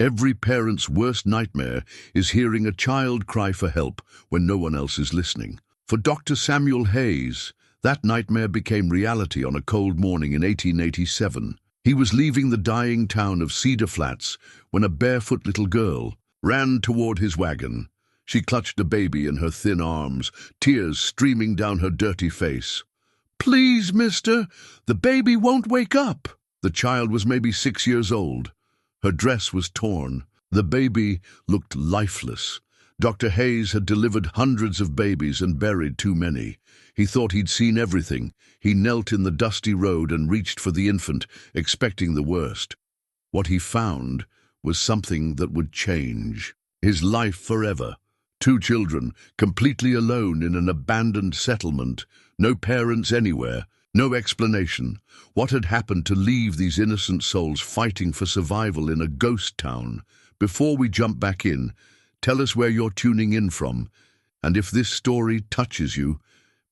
Every parent's worst nightmare is hearing a child cry for help when no one else is listening. For Dr. Samuel Hayes, that nightmare became reality on a cold morning in 1887. He was leaving the dying town of Cedar Flats when a barefoot little girl ran toward his wagon. She clutched a baby in her thin arms, tears streaming down her dirty face. "Please, mister, the baby won't wake up." The child was maybe 6 years old. Her dress was torn. The baby looked lifeless. Dr. Hayes had delivered hundreds of babies and buried too many. He thought he'd seen everything. He knelt in the dusty road and reached for the infant, expecting the worst. What he found was something that would change his life forever. 2 children, completely alone in an abandoned settlement, no parents anywhere, no explanation. What had happened to leave these innocent souls fighting for survival in a ghost town? Before we jump back in, tell us where you're tuning in from. And if this story touches you,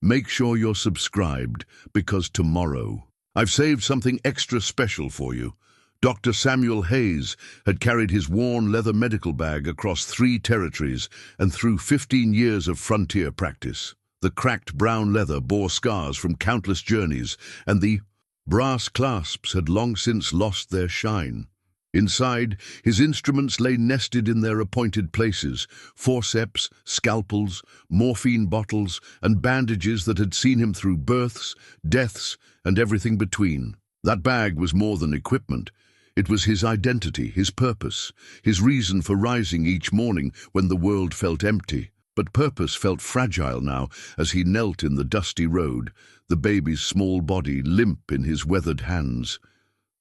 make sure you're subscribed, because tomorrow I've saved something extra special for you. Dr. Samuel Hayes had carried his worn leather medical bag across 3 territories and through 15 years of frontier practice. The cracked brown leather bore scars from countless journeys, and the brass clasps had long since lost their shine. Inside, his instruments lay nested in their appointed places: forceps, scalpels, morphine bottles, and bandages that had seen him through births, deaths, and everything between. That bag was more than equipment. It was his identity, his purpose, his reason for rising each morning when the world felt empty. But purpose felt fragile now as he knelt in the dusty road, the baby's small body limp in his weathered hands.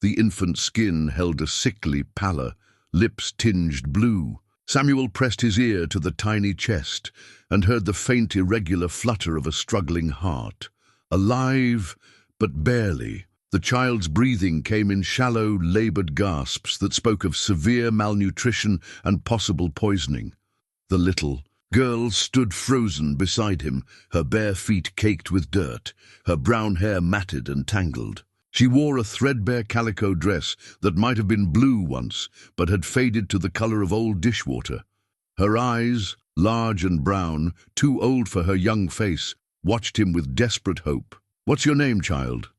The infant's skin held a sickly pallor, lips tinged blue. Samuel pressed his ear to the tiny chest and heard the faint, irregular flutter of a struggling heart. Alive, but barely. The child's breathing came in shallow, labored gasps that spoke of severe malnutrition and possible poisoning. The little girl stood frozen beside him, her bare feet caked with dirt, her brown hair matted and tangled. She wore a threadbare calico dress that might have been blue once, but had faded to the color of old dishwater. Her eyes, large and brown, too old for her young face, watched him with desperate hope. "What's your name, child?"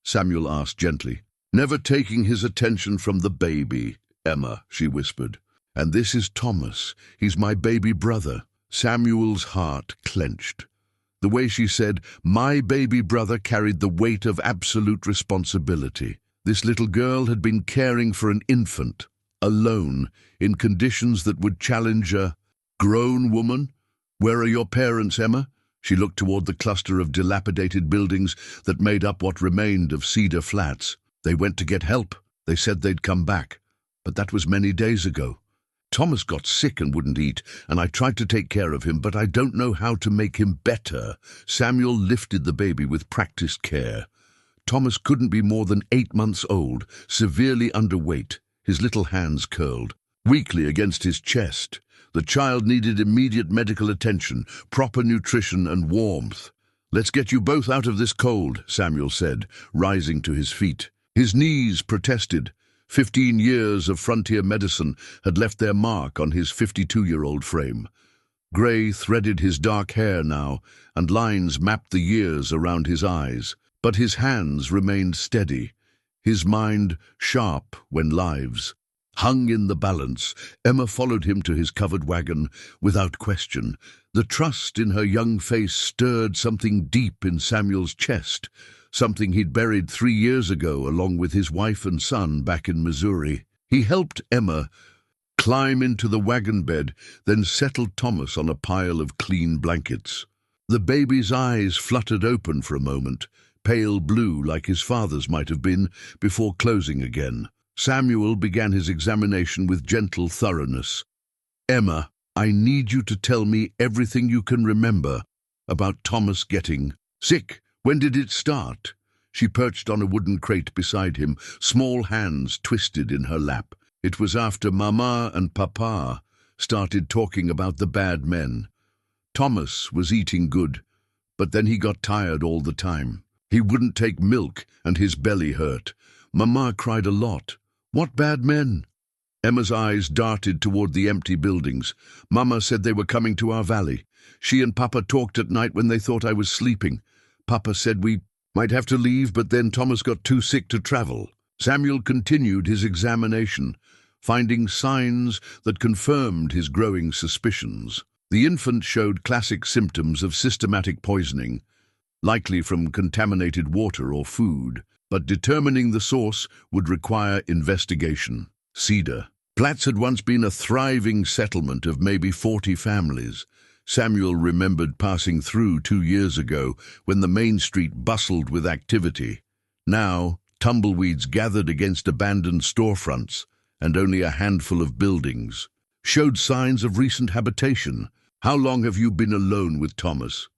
Samuel asked gently. Never taking his attention from the baby. "Emma," she whispered. "And this is Thomas. He's my baby brother." Samuel's heart clenched. The way she said, "my baby brother," carried the weight of absolute responsibility. This little girl had been caring for an infant, alone, in conditions that would challenge a grown woman. "Where are your parents, Emma?" She looked toward the cluster of dilapidated buildings that made up what remained of Cedar Flats. "They went to get help. They said they'd come back. But that was many days ago. Thomas got sick and wouldn't eat, and I tried to take care of him, but I don't know how to make him better." Samuel lifted the baby with practiced care. Thomas couldn't be more than 8 months old, severely underweight. His little hands curled weakly against his chest. The child needed immediate medical attention, proper nutrition and warmth. "Let's get you both out of this cold," Samuel said, rising to his feet. His knees protested. 15 years of frontier medicine had left their mark on his 52-year-old frame. Gray threaded his dark hair now, and lines mapped the years around his eyes. But his hands remained steady, his mind sharp when lives hung in the balance. Emma followed him to his covered wagon without question. The trust in her young face stirred something deep in Samuel's chest, something he'd buried 3 years ago along with his wife and son back in Missouri. He helped Emma climb into the wagon bed, then settled Thomas on a pile of clean blankets. The baby's eyes fluttered open for a moment, pale blue like his father's might have been, before closing again. Samuel began his examination with gentle thoroughness. "Emma, I need you to tell me everything you can remember about Thomas getting sick. When did it start?" She perched on a wooden crate beside him, small hands twisted in her lap. "It was after Mama and Papa started talking about the bad men. Thomas was eating good, but then he got tired all the time. He wouldn't take milk and his belly hurt. Mama cried a lot." "What bad men?" Emma's eyes darted toward the empty buildings. Mama said they were coming to our valley. She and Papa talked at night when they thought I was sleeping. Papa said we might have to leave, but then Thomas got too sick to travel. Samuel continued his examination, finding signs that confirmed his growing suspicions. The infant showed classic symptoms of systematic poisoning, likely from contaminated water or food, but determining the source would require investigation. Cedar Flats had once been a thriving settlement of maybe 40 families. Samuel remembered passing through 2 years ago when the main street bustled with activity. Now, tumbleweeds gathered against abandoned storefronts, and only a handful of buildings showed signs of recent habitation. How long have you been alone with Thomas?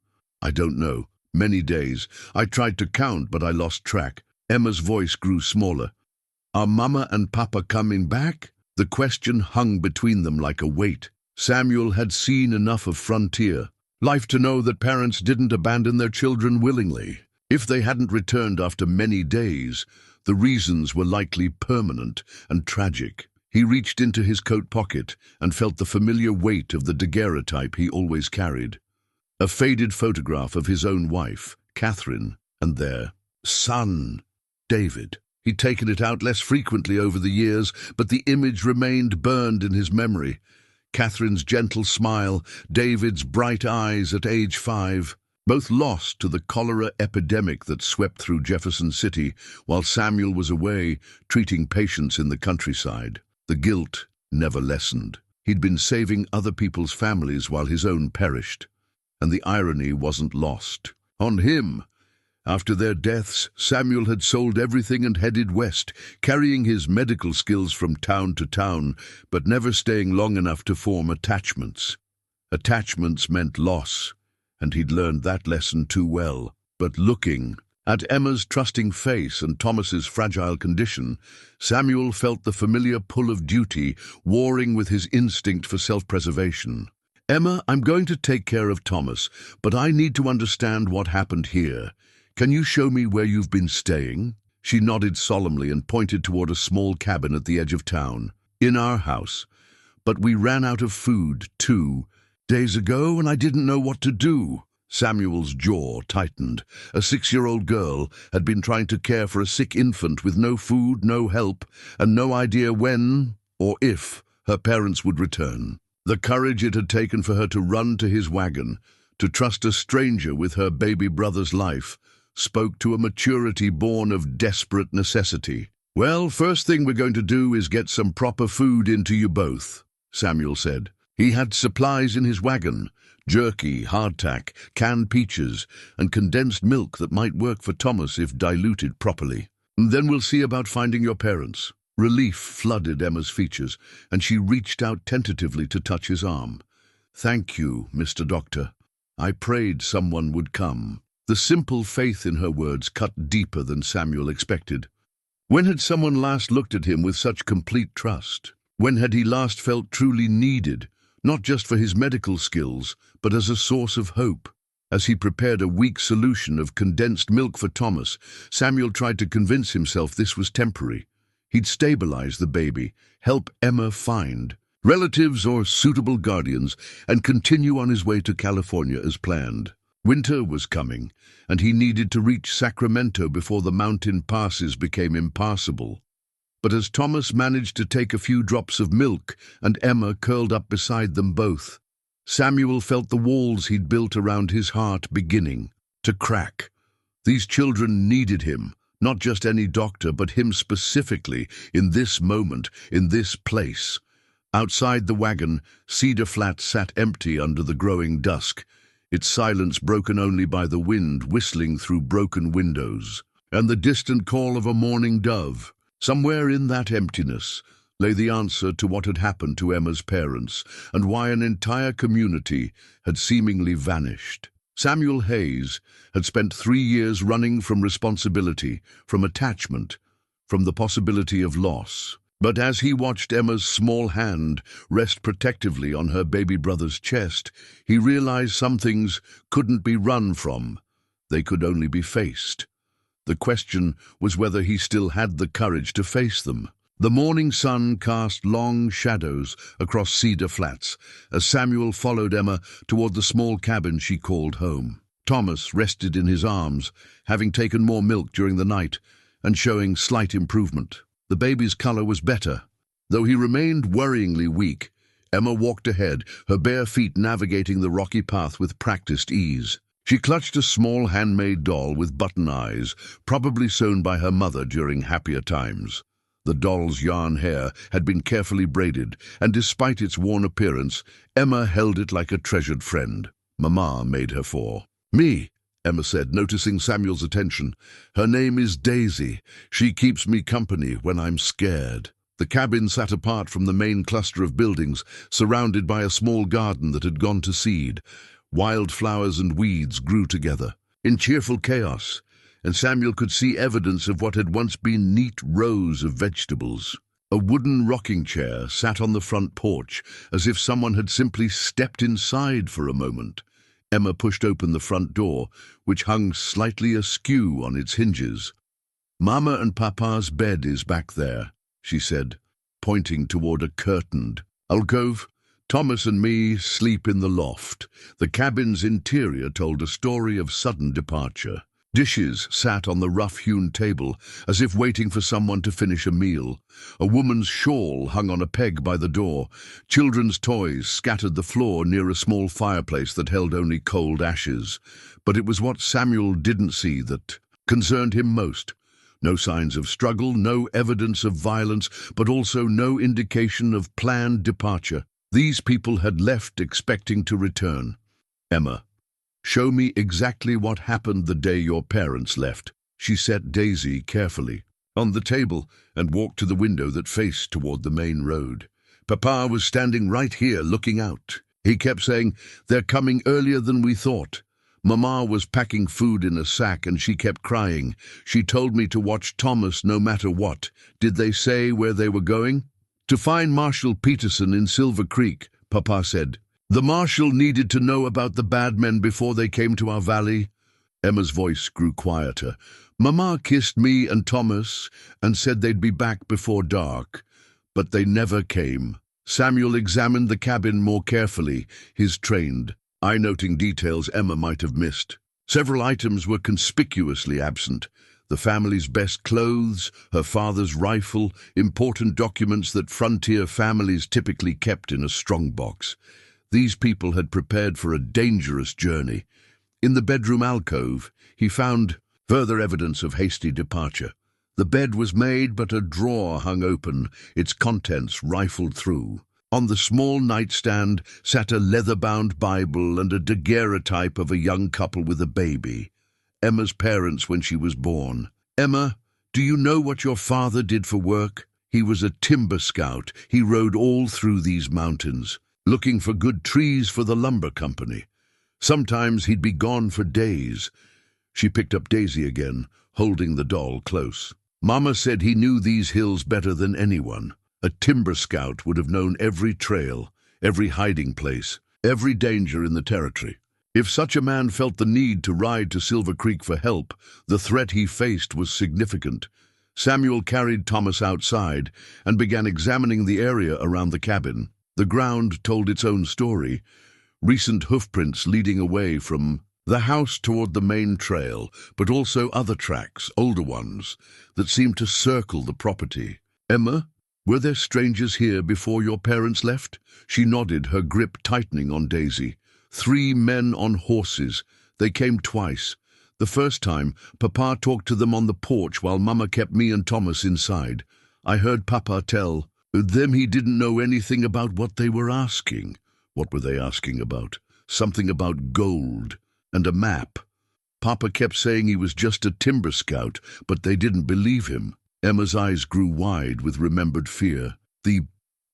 I don't know. Many days. I tried to count, but I lost track. Emma's voice grew smaller. Are Mama and Papa coming back? The question hung between them like a weight. Samuel had seen enough of frontier life to know that parents didn't abandon their children willingly. If they hadn't returned after many days, the reasons were likely permanent and tragic. He reached into his coat pocket and felt the familiar weight of the daguerreotype he always carried. A faded photograph of his own wife, Catherine, and their son, David. He'd taken it out less frequently over the years, but the image remained burned in his memory. Catherine's gentle smile, David's bright eyes at age 5, both lost to the cholera epidemic that swept through Jefferson City while Samuel was away treating patients in the countryside. The guilt never lessened. He'd been saving other people's families while his own perished, and the irony wasn't lost on him. After their deaths, Samuel had sold everything and headed west, carrying his medical skills from town to town, but never staying long enough to form attachments. Attachments meant loss, and he'd learned that lesson too well. But looking at Emma's trusting face and Thomas's fragile condition, Samuel felt the familiar pull of duty warring with his instinct for self-preservation. Emma, I'm going to take care of Thomas, but I need to understand what happened here. Can you show me where you've been staying? She nodded solemnly and pointed toward a small cabin at the edge of town. In our house. But we ran out of food 2 days ago and I didn't know what to do. Samuel's jaw tightened. A 6-year-old girl had been trying to care for a sick infant with no food, no help, and no idea when or if her parents would return. The courage it had taken for her to run to his wagon, to trust a stranger with her baby brother's life, spoke to a maturity born of desperate necessity. Well, first thing we're going to do is get some proper food into you both, Samuel said. He had supplies in his wagon, jerky, hardtack, canned peaches, and condensed milk that might work for Thomas if diluted properly. And then we'll see about finding your parents. Relief flooded Emma's features, and she reached out tentatively to touch his arm. Thank you, Mr. Doctor. I prayed someone would come. The simple faith in her words cut deeper than Samuel expected. When had someone last looked at him with such complete trust? When had he last felt truly needed, not just for his medical skills, but as a source of hope? As he prepared a weak solution of condensed milk for Thomas, Samuel tried to convince himself this was temporary. He'd stabilize the baby, help Emma find relatives or suitable guardians, and continue on his way to California as planned. Winter was coming, and he needed to reach Sacramento before the mountain passes became impassable. But as Thomas managed to take a few drops of milk and Emma curled up beside them both, Samuel felt the walls he'd built around his heart beginning to crack. These children needed him, not just any doctor, but him specifically, in this moment, in this place. Outside the wagon, Cedar Flats sat empty under the growing dusk, its silence broken only by the wind whistling through broken windows, and the distant call of a mourning dove. Somewhere in that emptiness lay the answer to what had happened to Emma's parents, and why an entire community had seemingly vanished. Samuel Hayes had spent 3 years running from responsibility, from attachment, from the possibility of loss. But as he watched Emma's small hand rest protectively on her baby brother's chest, he realized some things couldn't be run from. They could only be faced. The question was whether he still had the courage to face them. The morning sun cast long shadows across Cedar Flats as Samuel followed Emma toward the small cabin she called home. Thomas rested in his arms, having taken more milk during the night and showing slight improvement. The baby's color was better. Though he remained worryingly weak, Emma walked ahead, her bare feet navigating the rocky path with practiced ease. She clutched a small handmade doll with button eyes, probably sewn by her mother during happier times. The doll's yarn hair had been carefully braided, and despite its worn appearance, Emma held it like a treasured friend. Mama made her for. "Me," Emma said, noticing Samuel's attention. "Her name is Daisy. She keeps me company when I'm scared." The cabin sat apart from the main cluster of buildings, surrounded by a small garden that had gone to seed. Wildflowers and weeds grew together, in cheerful chaos, and Samuel could see evidence of what had once been neat rows of vegetables. A wooden rocking chair sat on the front porch, as if someone had simply stepped inside for a moment. Emma pushed open the front door, which hung slightly askew on its hinges. "Mama and Papa's bed is back there," she said, pointing toward a curtained alcove. "Thomas and me sleep in the loft." The cabin's interior told a story of sudden departure. Dishes sat on the rough-hewn table, as if waiting for someone to finish a meal. A woman's shawl hung on a peg by the door. Children's toys scattered the floor near a small fireplace that held only cold ashes. But it was what Samuel didn't see that concerned him most. No signs of struggle, no evidence of violence, but also no indication of planned departure. These people had left expecting to return. "Emma, show me exactly what happened the day your parents left." She set Daisy carefully on the table and walked to the window that faced toward the main road. "Papa was standing right here looking out. He kept saying, 'They're coming earlier than we thought.' Mama was packing food in a sack and she kept crying. She told me to watch Thomas no matter what." "Did they say where they were going?" "To find Marshal Peterson in Silver Creek," Papa said. "The marshal needed to know about the bad men before they came to our valley." Emma's voice grew quieter. "Mama kissed me and Thomas and said they'd be back before dark, but they never came." Samuel examined the cabin more carefully, his trained eye noting details Emma might have missed. Several items were conspicuously absent. The family's best clothes, her father's rifle, important documents that frontier families typically kept in a strongbox. These people had prepared for a dangerous journey. In the bedroom alcove, he found further evidence of hasty departure. The bed was made, but a drawer hung open, its contents rifled through. On the small nightstand sat a leather-bound Bible and a daguerreotype of a young couple with a baby. Emma's parents when she was born. "Emma, do you know what your father did for work?" "He was a timber scout. He rode all through these mountains, looking for good trees for the lumber company. Sometimes he'd be gone for days." She picked up Daisy again, holding the doll close. "Mama said he knew these hills better than anyone. A timber scout would have known every trail, every hiding place, every danger in the territory. If such a man felt the need to ride to Silver Creek for help, the threat he faced was significant." Samuel carried Thomas outside and began examining the area around the cabin. The ground told its own story, recent hoofprints leading away from the house toward the main trail, but also other tracks, older ones, that seemed to circle the property. "Emma, were there strangers here before your parents left?" She nodded, her grip tightening on Daisy. "3 men on horses. They came twice. The first time, Papa talked to them on the porch while Mama kept me and Thomas inside. I heard Papa tell them he didn't know anything about what they were asking." "What were they asking about?" "Something about gold and a map. Papa kept saying he was just a timber scout, but they didn't believe him." Emma's eyes grew wide with remembered fear. "The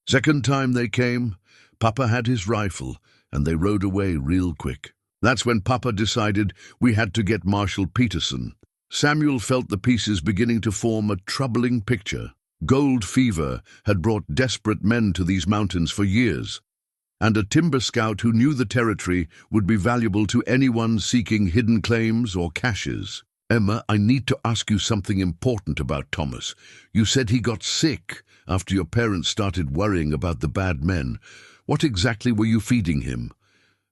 second time they came, Papa had his rifle, and they rode away real quick. That's when Papa decided we had to get Marshal Peterson." Samuel felt the pieces beginning to form a troubling picture. Gold fever had brought desperate men to these mountains for years, and a timber scout who knew the territory would be valuable to anyone seeking hidden claims or caches. "Emma, I need to ask you something important about Thomas. You said he got sick. After your parents started worrying about the bad men, what exactly were you feeding him?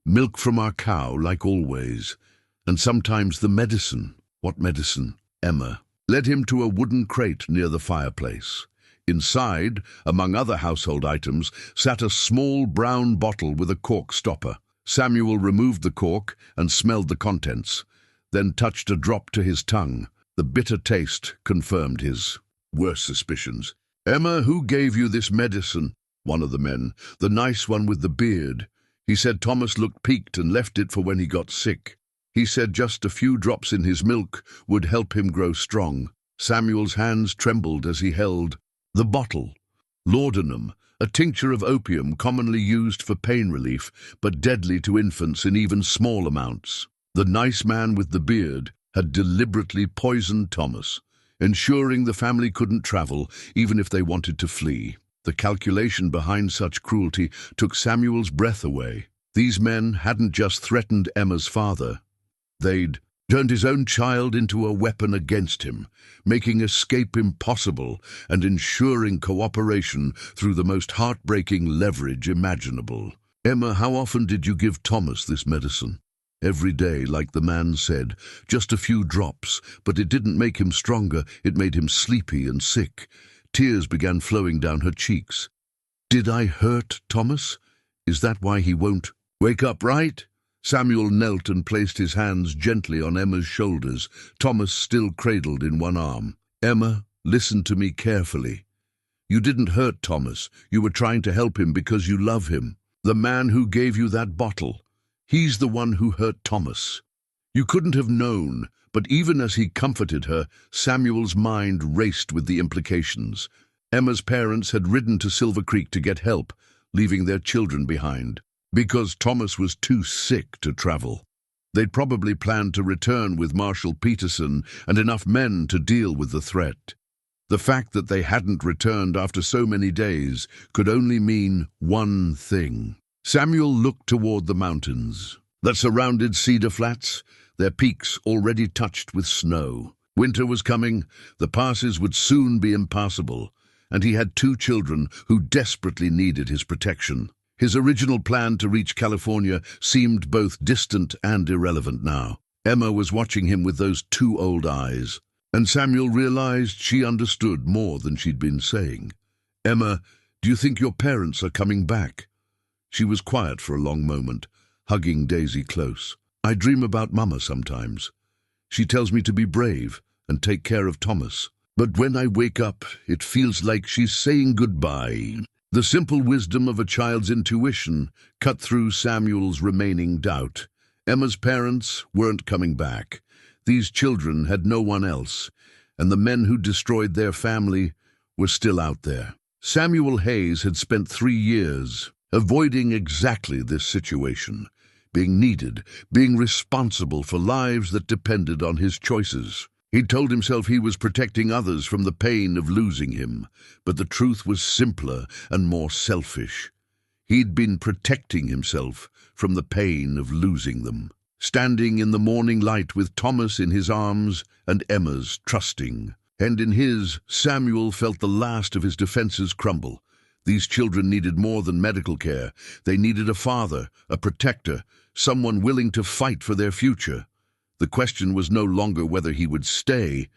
Milk from our cow, like always. And sometimes the medicine. What medicine? Emma led him to a wooden crate near the fireplace. Inside, among other household items, sat a small brown bottle with a cork stopper. Samuel removed the cork and smelled the contents, then touched a drop to his tongue. The bitter taste confirmed his worst suspicions. "Emma, who gave you this medicine?" One of the men, the nice one with the beard. He said Thomas looked peaked and left it for when he got sick. He said just a few drops in his milk would help him grow strong. Samuel's hands trembled as he held the bottle. Laudanum, a tincture of opium commonly used for pain relief, but deadly to infants in even small amounts. The nice man with the beard had deliberately poisoned Thomas, ensuring the family couldn't travel even if they wanted to flee. The calculation behind such cruelty took Samuel's breath away. These men hadn't just threatened Emma's father. They'd turned his own child into a weapon against him, making escape impossible and ensuring cooperation through the most heartbreaking leverage imaginable. "Emma, how often did you give Thomas this medicine?" "Every day, like the man said. Just a few drops, but it didn't make him stronger, it made him sleepy and sick." Tears began flowing down her cheeks. "Did I hurt Thomas? Is that why he won't wake up, right?" Samuel knelt and placed his hands gently on Emma's shoulders, Thomas still cradled in one arm. "Emma, listen to me carefully. You didn't hurt Thomas. You were trying to help him because you love him. The man who gave you that bottle, he's the one who hurt Thomas. You couldn't have known, but even as he comforted her, Samuel's mind raced with the implications. Emma's parents had ridden to Silver Creek to get help, leaving their children behind, because Thomas was too sick to travel. They'd probably planned to return with Marshal Peterson and enough men to deal with the threat. The fact that they hadn't returned after so many days could only mean one thing. Samuel looked toward the mountains that surrounded Cedar Flats, their peaks already touched with snow. Winter was coming, the passes would soon be impassable, and he had 2 children who desperately needed his protection. His original plan to reach California seemed both distant and irrelevant now. Emma was watching him with those 2 old eyes, and Samuel realized she understood more than she'd been saying. "Emma, do you think your parents are coming back?" She was quiet for a long moment, hugging Daisy close. "I dream about Mama sometimes. She tells me to be brave and take care of Thomas. But when I wake up, it feels like she's saying goodbye." The simple wisdom of a child's intuition cut through Samuel's remaining doubt. Emma's parents weren't coming back. These children had no one else, and the men who destroyed their family were still out there. Samuel Hayes had spent 3 years avoiding exactly this situation, being needed, being responsible for lives that depended on his choices. He'd told himself he was protecting others from the pain of losing him, but the truth was simpler and more selfish. He'd been protecting himself from the pain of losing them. Standing in the morning light with Thomas in his arms and Emma's trusting, and in his, Samuel felt the last of his defenses crumble. These children needed more than medical care. They needed a father, a protector, someone willing to fight for their future. The question was no longer whether he would stay,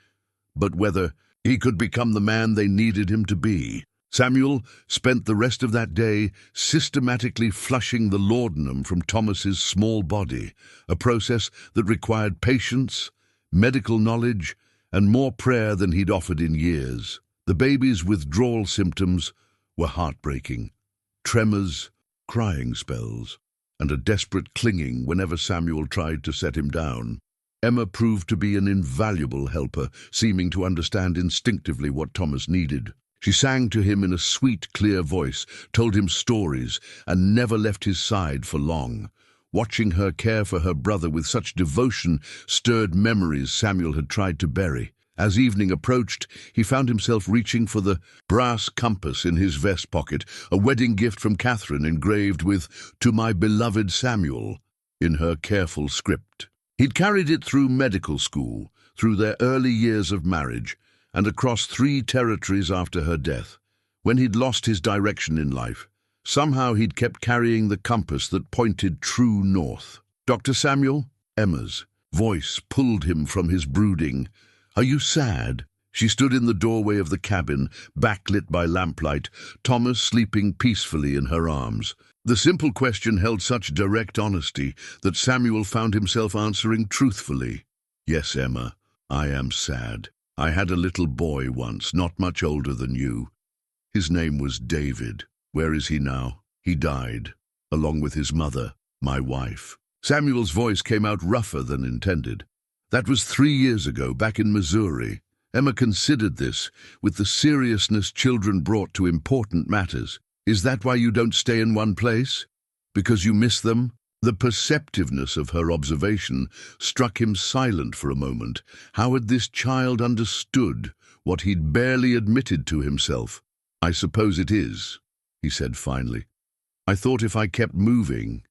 but whether he could become the man they needed him to be. Samuel spent the rest of that day systematically flushing the laudanum from Thomas's small body, a process that required patience, medical knowledge, and more prayer than he'd offered in years. The baby's withdrawal symptoms were heartbreaking. Tremors, crying spells, and a desperate clinging whenever Samuel tried to set him down. Emma proved to be an invaluable helper, seeming to understand instinctively what Thomas needed. She sang to him in a sweet, clear voice, told him stories, and never left his side for long. Watching her care for her brother with such devotion stirred memories Samuel had tried to bury. As evening approached, he found himself reaching for the brass compass in his vest pocket, a wedding gift from Catherine engraved with "To my beloved Samuel" in her careful script. He'd carried it through medical school, through their early years of marriage, and across 3 territories after her death. When he'd lost his direction in life, somehow he'd kept carrying the compass that pointed true north. "Dr. Samuel?" Emma's voice pulled him from his brooding. "Are you sad?" She stood in the doorway of the cabin, backlit by lamplight, Thomas sleeping peacefully in her arms. The simple question held such direct honesty that Samuel found himself answering truthfully. "Yes, Emma, I am sad. I had a little boy once, not much older than you. His name was David. Where is he now? He died, along with his mother, my wife." Samuel's voice came out rougher than intended. "That was 3 years ago, back in Missouri." Emma considered this with the seriousness children brought to important matters. "Is that why you don't stay in one place? Because you miss them?" The perceptiveness of her observation struck him silent for a moment. How had this child understood what he'd barely admitted to himself? "I suppose it is," he said finally. "I thought if I kept moving,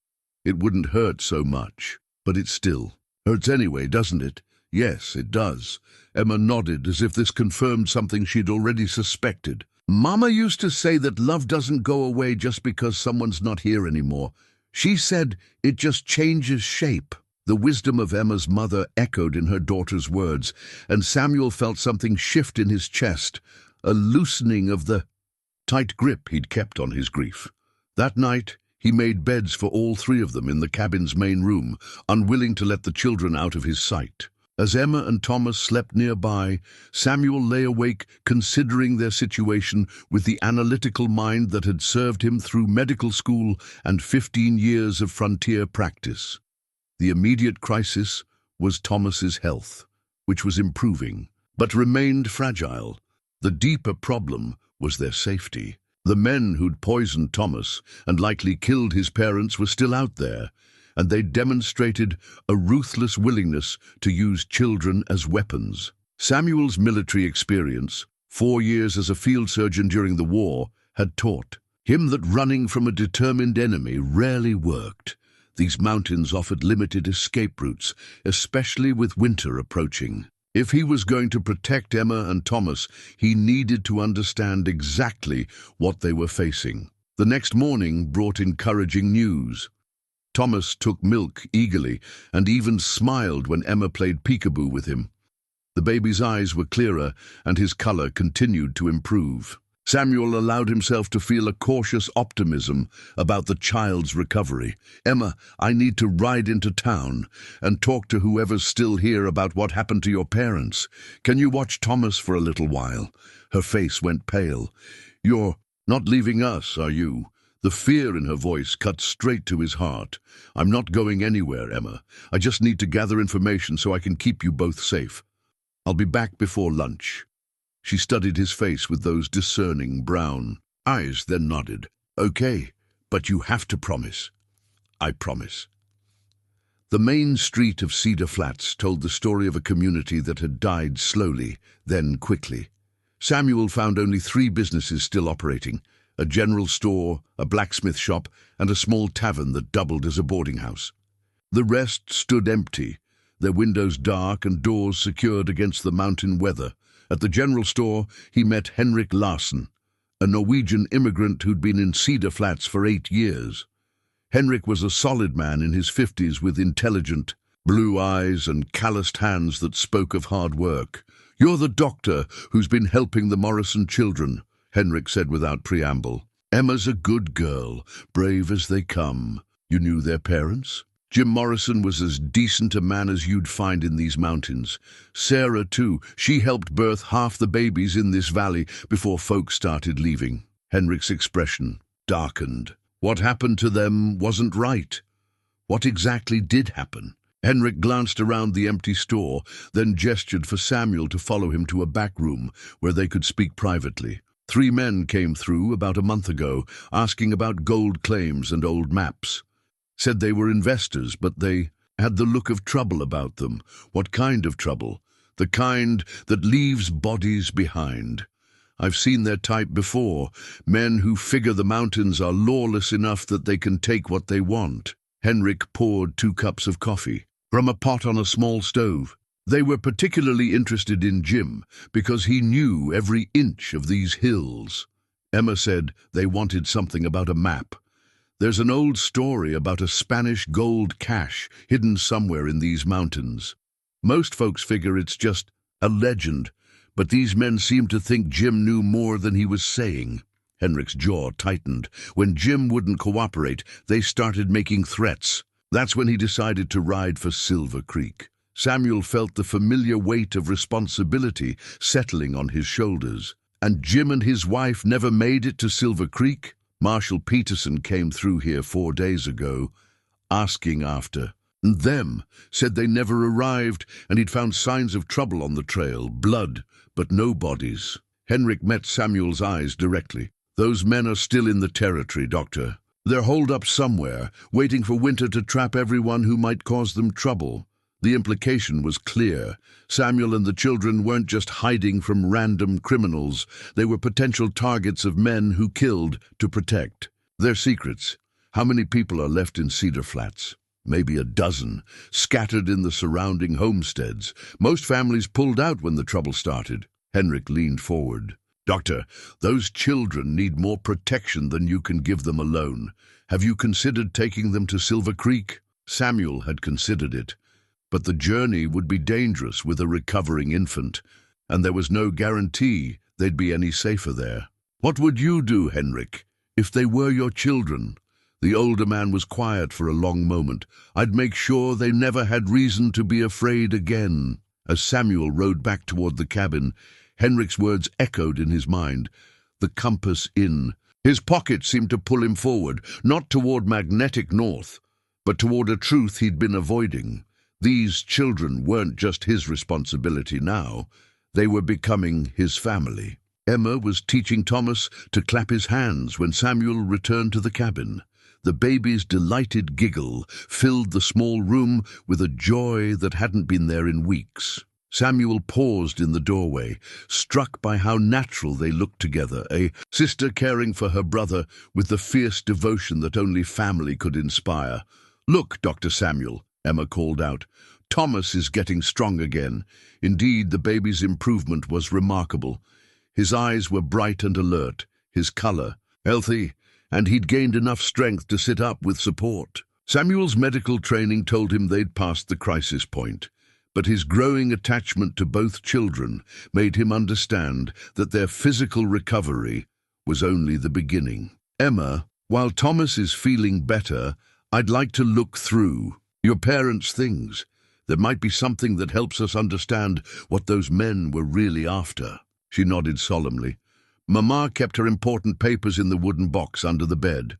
it wouldn't hurt so much. But it still hurts anyway, doesn't it?" "Yes, it does." Emma nodded as if this confirmed something she'd already suspected. "Mama used to say that love doesn't go away just because someone's not here anymore. She said it just changes shape." The wisdom of Emma's mother echoed in her daughter's words, and Samuel felt something shift in his chest, a loosening of the tight grip he'd kept on his grief. That night, he made beds for all 3 of them in the cabin's main room, unwilling to let the children out of his sight. As Emma and Thomas slept nearby, Samuel lay awake considering their situation with the analytical mind that had served him through medical school and 15 years of frontier practice. The immediate crisis was Thomas's health, which was improving, but remained fragile. The deeper problem was their safety. The men who'd poisoned Thomas and likely killed his parents were still out there, and they demonstrated a ruthless willingness to use children as weapons. Samuel's military experience, 4 years as a field surgeon during the war, had taught him that running from a determined enemy rarely worked. These mountains offered limited escape routes, especially with winter approaching. If he was going to protect Emma and Thomas, he needed to understand exactly what they were facing. The next morning brought encouraging news. Thomas took milk eagerly and even smiled when Emma played peekaboo with him. The baby's eyes were clearer and his color continued to improve. Samuel allowed himself to feel a cautious optimism about the child's recovery. "Emma, I need to ride into town and talk to whoever's still here about what happened to your parents. Can you watch Thomas for a little while?" Her face went pale. "You're not leaving us, are you?" The fear in her voice cut straight to his heart. "I'm not going anywhere, Emma. I just need to gather information so I can keep you both safe. I'll be back before lunch." She studied his face with those discerning brown eyes, then nodded. "Okay, but you have to promise." "I promise." The main street of Cedar Flats told the story of a community that had died slowly, then quickly. Samuel found only 3 businesses still operating: a general store, a blacksmith shop, and a small tavern that doubled as a boarding house. The rest stood empty, their windows dark and doors secured against the mountain weather. At the general store, he met Henrik Larsen, a Norwegian immigrant who'd been in Cedar Flats for 8 years. Henrik was a solid man in his 50s with intelligent blue eyes and calloused hands that spoke of hard work. "You're the doctor who's been helping the Morrison children," Henrik said without preamble. "Emma's a good girl, brave as they come. You knew their parents?" Jim Morrison was as decent a man as you'd find in these mountains. Sarah, too, she helped birth half the babies in this valley before folks started leaving. Henrik's expression darkened. What happened to them wasn't right. What exactly did happen? Henrik glanced around the empty store, then gestured for Samuel to follow him to a back room where they could speak privately. 3 men came through about a month ago, asking about gold claims and old maps. Said they were investors, but they had the look of trouble about them. What kind of trouble? The kind that leaves bodies behind. I've seen their type before, men who figure the mountains are lawless enough that they can take what they want. Henrik poured 2 cups of coffee from a pot on a small stove. They were particularly interested in Jim because he knew every inch of these hills. Emma said they wanted something about a map. There's an old story about a Spanish gold cache hidden somewhere in these mountains. Most folks figure it's just a legend, but these men seem to think Jim knew more than he was saying. Henrik's jaw tightened. When Jim wouldn't cooperate, they started making threats. That's when he decided to ride for Silver Creek. Samuel felt the familiar weight of responsibility settling on his shoulders. And Jim and his wife never made it to Silver Creek? Marshal Peterson came through here 4 days ago, asking after them, said they never arrived, and he'd found signs of trouble on the trail, blood, but no bodies. Henrik met Samuel's eyes directly. Those men are still in the territory, Doctor. They're holed up somewhere, waiting for winter to trap everyone who might cause them trouble. The implication was clear. Samuel and the children weren't just hiding from random criminals. They were potential targets of men who killed to protect. Their secrets. How many people are left in Cedar Flats? Maybe a dozen, scattered in the surrounding homesteads. Most families pulled out when the trouble started. Henrik leaned forward. Doctor, those children need more protection than you can give them alone. Have you considered taking them to Silver Creek? Samuel had considered it. But the journey would be dangerous with a recovering infant, and there was no guarantee they'd be any safer there. What would you do, Henrik, if they were your children? The older man was quiet for a long moment. I'd make sure they never had reason to be afraid again. As Samuel rode back toward the cabin, Henrik's words echoed in his mind. The compass in. His pocket seemed to pull him forward, not toward magnetic north, but toward a truth he'd been avoiding. These children weren't just his responsibility now. They were becoming his family. Emma was teaching Thomas to clap his hands when Samuel returned to the cabin. The baby's delighted giggle filled the small room with a joy that hadn't been there in weeks. Samuel paused in the doorway, struck by how natural they looked together, a sister caring for her brother with the fierce devotion that only family could inspire. "Look, Dr. Samuel," Emma called out. "Thomas is getting strong again." Indeed, the baby's improvement was remarkable. His eyes were bright and alert, his color healthy, and he'd gained enough strength to sit up with support. Samuel's medical training told him they'd passed the crisis point, but his growing attachment to both children made him understand that their physical recovery was only the beginning. "Emma, while Thomas is feeling better, I'd like to look through your parents' things. There might be something that helps us understand what those men were really after." She nodded solemnly. Mama kept her important papers in the wooden box under the bed.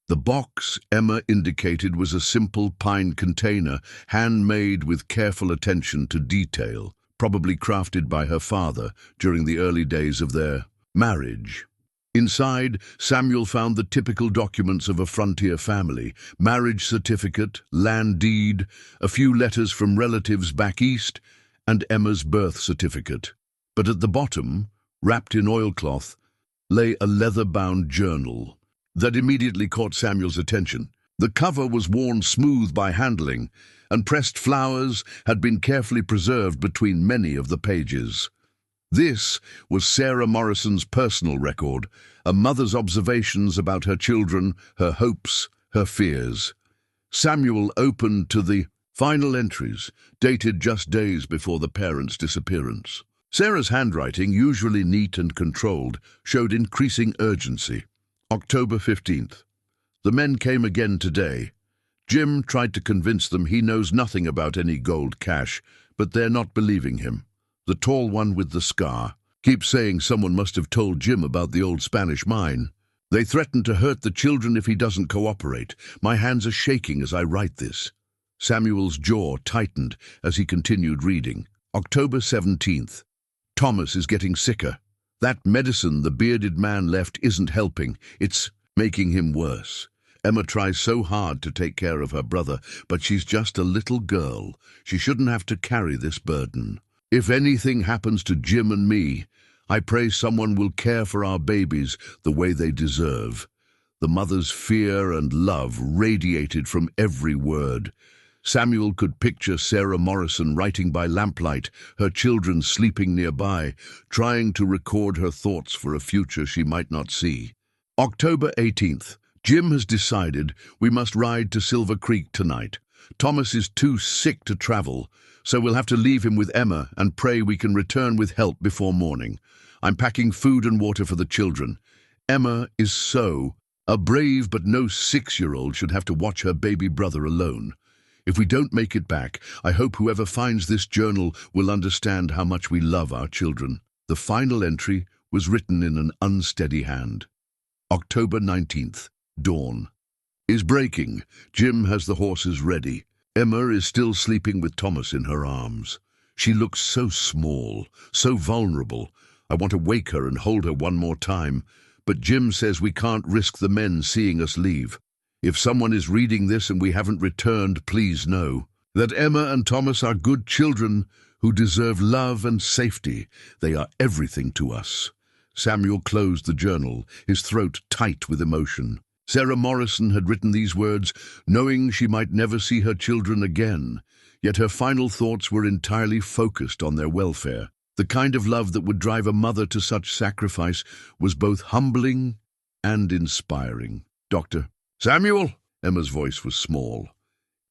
The box, Emma indicated, was a simple pine container, handmade with careful attention to detail, probably crafted by her father during the early days of their marriage. Inside, Samuel found the typical documents of a frontier family: marriage certificate, land deed, a few letters from relatives back east, and Emma's birth certificate. But at the bottom, wrapped in oilcloth, lay a leather-bound journal that immediately caught Samuel's attention. The cover was worn smooth by handling, and pressed flowers had been carefully preserved between many of the pages. This was Sarah Morrison's personal record, a mother's observations about her children, her hopes, her fears. Samuel opened to the final entries, dated just days before the parents' disappearance. Sarah's handwriting, usually neat and controlled, showed increasing urgency. October 15th. The men came again today. Jim tried to convince them he knows nothing about any gold cache, but they're not believing him. The tall one with the scar keeps saying someone must have told Jim about the old Spanish mine. They threaten to hurt the children if he doesn't cooperate. My hands are shaking as I write this. Samuel's jaw tightened as he continued reading. October 17th. Thomas is getting sicker. That medicine the bearded man left isn't helping. It's making him worse. Emma tries so hard to take care of her brother, but she's just a little girl. She shouldn't have to carry this burden. If anything happens to Jim and me, I pray someone will care for our babies the way they deserve. The mother's fear and love radiated from every word. Samuel could picture Sarah Morrison writing by lamplight, her children sleeping nearby, trying to record her thoughts for a future she might not see. October 18th. Jim has decided we must ride to Silver Creek tonight. Thomas is too sick to travel, so we'll have to leave him with Emma and pray we can return with help before morning. I'm packing food and water for the children. Emma is a brave but no 6-year-old should have to watch her baby brother alone. If we don't make it back, I hope whoever finds this journal will understand how much we love our children. The final entry was written in an unsteady hand. October 19th. Dawn is breaking. Jim has the horses ready. Emma is still sleeping with Thomas in her arms. She looks so small, so vulnerable. I want to wake her and hold her one more time, but Jim says we can't risk the men seeing us leave. If someone is reading this and we haven't returned, please know that Emma and Thomas are good children who deserve love and safety. They are everything to us. Samuel closed the journal, his throat tight with emotion. Sarah Morrison had written these words, knowing she might never see her children again, yet her final thoughts were entirely focused on their welfare. The kind of love that would drive a mother to such sacrifice was both humbling and inspiring. Dr. Samuel? Emma's voice was small.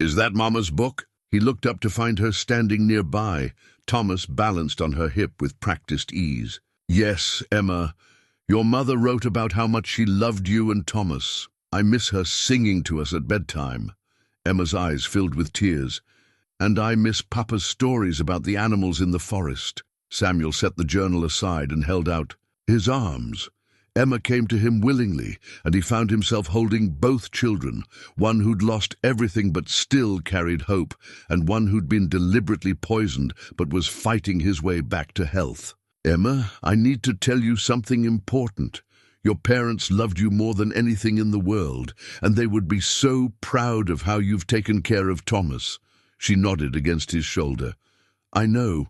Is that Mama's book? He looked up to find her standing nearby, Thomas balanced on her hip with practiced ease. Yes, Emma. Your mother wrote about how much she loved you and Thomas. I miss her singing to us at bedtime. Emma's eyes filled with tears. And I miss Papa's stories about the animals in the forest. Samuel set the journal aside and held out his arms. Emma came to him willingly, and he found himself holding both children, one who'd lost everything but still carried hope, and one who'd been deliberately poisoned but was fighting his way back to health. Emma, I need to tell you something important. Your parents loved you more than anything in the world, and they would be so proud of how you've taken care of Thomas. She nodded against his shoulder. I know,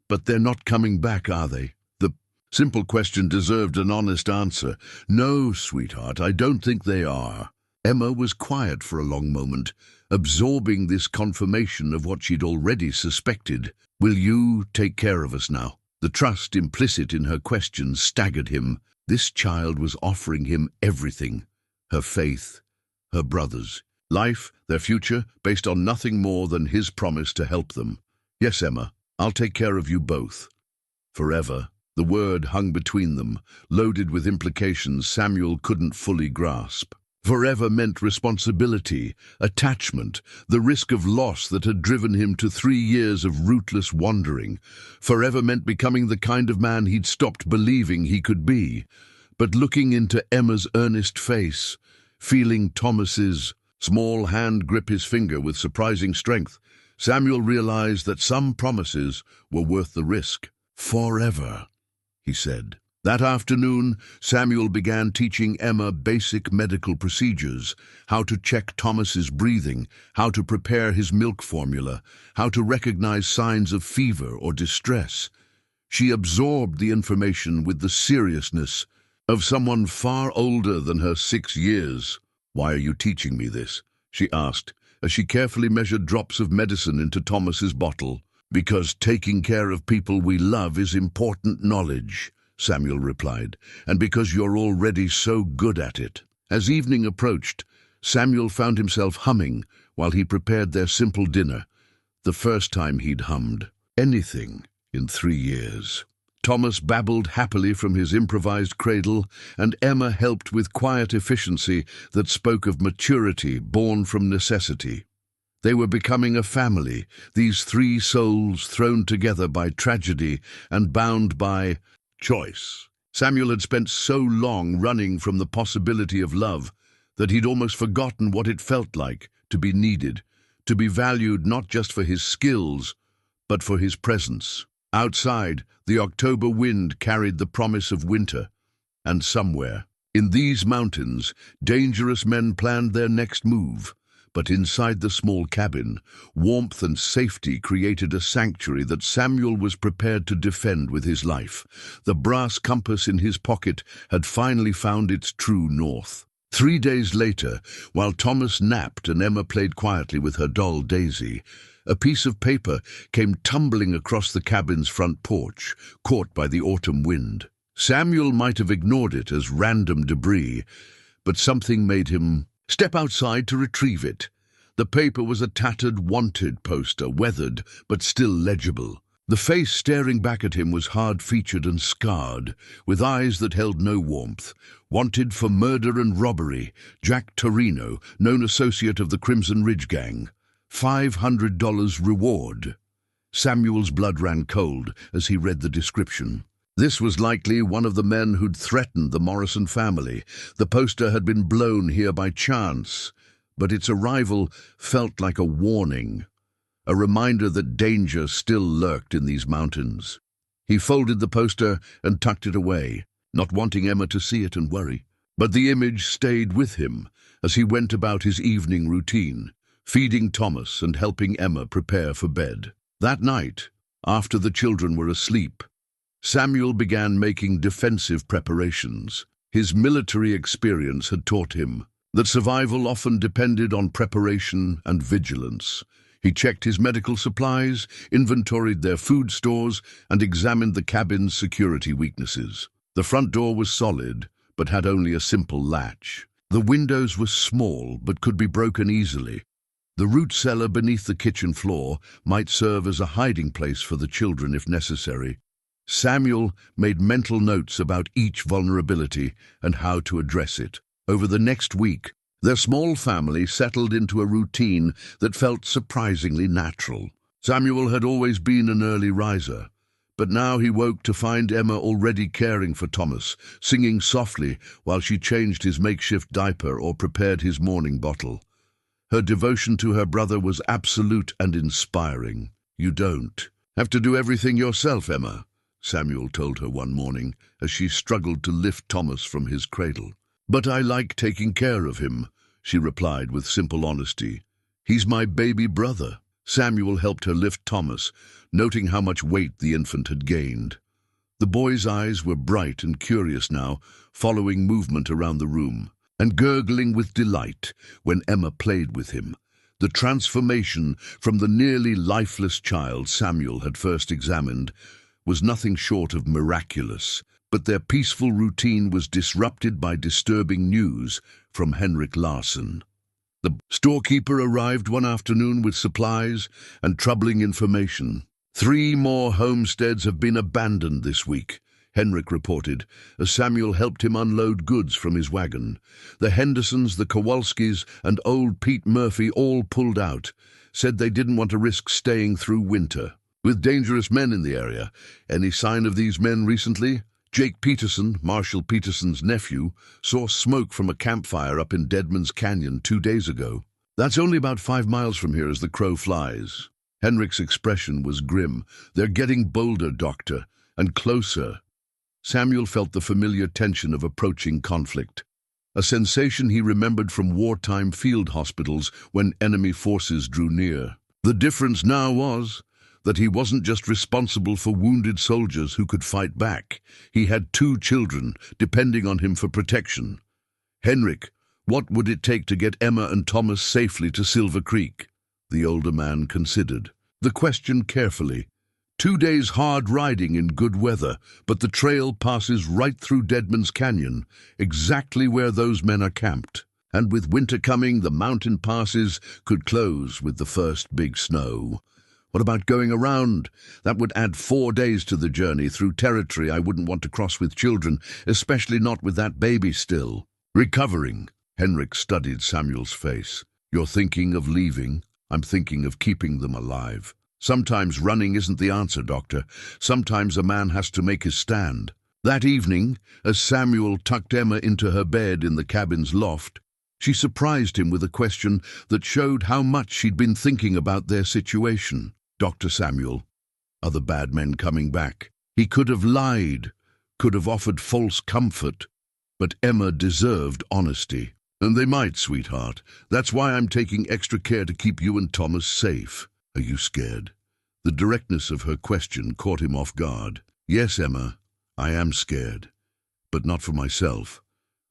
but they're not coming back, are they? The simple question deserved an honest answer. No, sweetheart, I don't think they are. Emma was quiet for a long moment, absorbing this confirmation of what she'd already suspected. Will you take care of us now? The trust implicit in her question staggered him. This child was offering him everything. Her faith, her brothers, life, their future, based on nothing more than his promise to help them. Yes, Emma, I'll take care of you both. Forever. The word hung between them, loaded with implications Samuel couldn't fully grasp. Forever meant responsibility, attachment, the risk of loss that had driven him to 3 years of rootless wandering. Forever meant becoming the kind of man he'd stopped believing he could be. But looking into Emma's earnest face, feeling Thomas's small hand grip his finger with surprising strength, Samuel realized that some promises were worth the risk. Forever, he said. That afternoon, Samuel began teaching Emma basic medical procedures, how to check Thomas's breathing, how to prepare his milk formula, how to recognize signs of fever or distress. She absorbed the information with the seriousness of someone far older than her 6 years. Why are you teaching me this? She asked, as she carefully measured drops of medicine into Thomas's bottle. Because taking care of people we love is important knowledge, Samuel replied, and because you're already so good at it. As evening approached, Samuel found himself humming while he prepared their simple dinner, the first time he'd hummed anything in 3 years. Thomas babbled happily from his improvised cradle, and Emma helped with quiet efficiency that spoke of maturity born from necessity. They were becoming a family, these 3 souls thrown together by tragedy and bound by choice. Samuel had spent so long running from the possibility of love that he'd almost forgotten what it felt like to be needed, to be valued not just for his skills, but for his presence. Outside, the October wind carried the promise of winter, and somewhere, in these mountains, dangerous men planned their next move. But inside the small cabin, warmth and safety created a sanctuary that Samuel was prepared to defend with his life. The brass compass in his pocket had finally found its true north. 3 days later, while Thomas napped and Emma played quietly with her doll Daisy, a piece of paper came tumbling across the cabin's front porch, caught by the autumn wind. Samuel might have ignored it as random debris, but something made him step outside to retrieve it. The paper was a tattered wanted poster, weathered but still legible. The face staring back at him was hard-featured and scarred, with eyes that held no warmth. Wanted for murder and robbery, Jack Torino, known associate of the Crimson Ridge Gang. $500 reward. Samuel's blood ran cold as he read the description. This was likely one of the men who'd threatened the Morrison family. The poster had been blown here by chance, but its arrival felt like a warning, a reminder that danger still lurked in these mountains. He folded the poster and tucked it away, not wanting Emma to see it and worry. But the image stayed with him as he went about his evening routine, feeding Thomas and helping Emma prepare for bed. That night, after the children were asleep, Samuel began making defensive preparations. His military experience had taught him that survival often depended on preparation and vigilance. He checked his medical supplies, inventoried their food stores, and examined the cabin's security weaknesses. The front door was solid, but had only a simple latch. The windows were small, but could be broken easily. The root cellar beneath the kitchen floor might serve as a hiding place for the children if necessary. Samuel made mental notes about each vulnerability and how to address it. Over the next week, their small family settled into a routine that felt surprisingly natural. Samuel had always been an early riser, but now he woke to find Emma already caring for Thomas, singing softly while she changed his makeshift diaper or prepared his morning bottle. Her devotion to her brother was absolute and inspiring. "You don't have to do everything yourself, Emma," Samuel told her one morning as she struggled to lift Thomas from his cradle. "But I like taking care of him," she replied with simple honesty. "He's my baby brother." Samuel helped her lift Thomas, noting how much weight the infant had gained. The boy's eyes were bright and curious now, following movement around the room, and gurgling with delight when Emma played with him. The transformation from the nearly lifeless child Samuel had first examined was nothing short of miraculous, but their peaceful routine was disrupted by disturbing news from Henrik Larsson. The storekeeper arrived one afternoon with supplies and troubling information. 3 more homesteads have been abandoned this week, Henrik reported, as Samuel helped him unload goods from his wagon. The Hendersons, the Kowalskis, and old Pete Murphy all pulled out, said they didn't want to risk staying through winter. With dangerous men in the area. Any sign of these men recently? Jake Peterson, Marshall Peterson's nephew, saw smoke from a campfire up in Deadman's Canyon 2 days ago. That's only about 5 miles from here as the crow flies. Henrik's expression was grim. "They're getting bolder, Doctor, and closer." Samuel felt the familiar tension of approaching conflict, a sensation he remembered from wartime field hospitals when enemy forces drew near. The difference now was that he wasn't just responsible for wounded soldiers who could fight back. He had 2 children depending on him for protection. "Henrik, what would it take to get Emma and Thomas safely to Silver Creek?" The older man considered the question carefully. 2 days hard riding in good weather, but the trail passes right through Deadman's Canyon, exactly where those men are camped. And with winter coming, the mountain passes could close with the first big snow. What about going around? That would add 4 days to the journey through territory I wouldn't want to cross with children, especially not with that baby still. "Recovering." Henrik studied Samuel's face. "You're thinking of leaving. I'm thinking of keeping them alive. Sometimes running isn't the answer, Doctor. Sometimes a man has to make his stand." That evening, as Samuel tucked Emma into her bed in the cabin's loft, she surprised him with a question that showed how much she'd been thinking about their situation. "Dr. Samuel, are the bad men coming back?" He could have lied, could have offered false comfort, but Emma deserved honesty. "And they might, sweetheart. That's why I'm taking extra care to keep you and Thomas safe. Are you scared?" The directness of her question caught him off guard. "Yes, Emma, I am scared, but not for myself.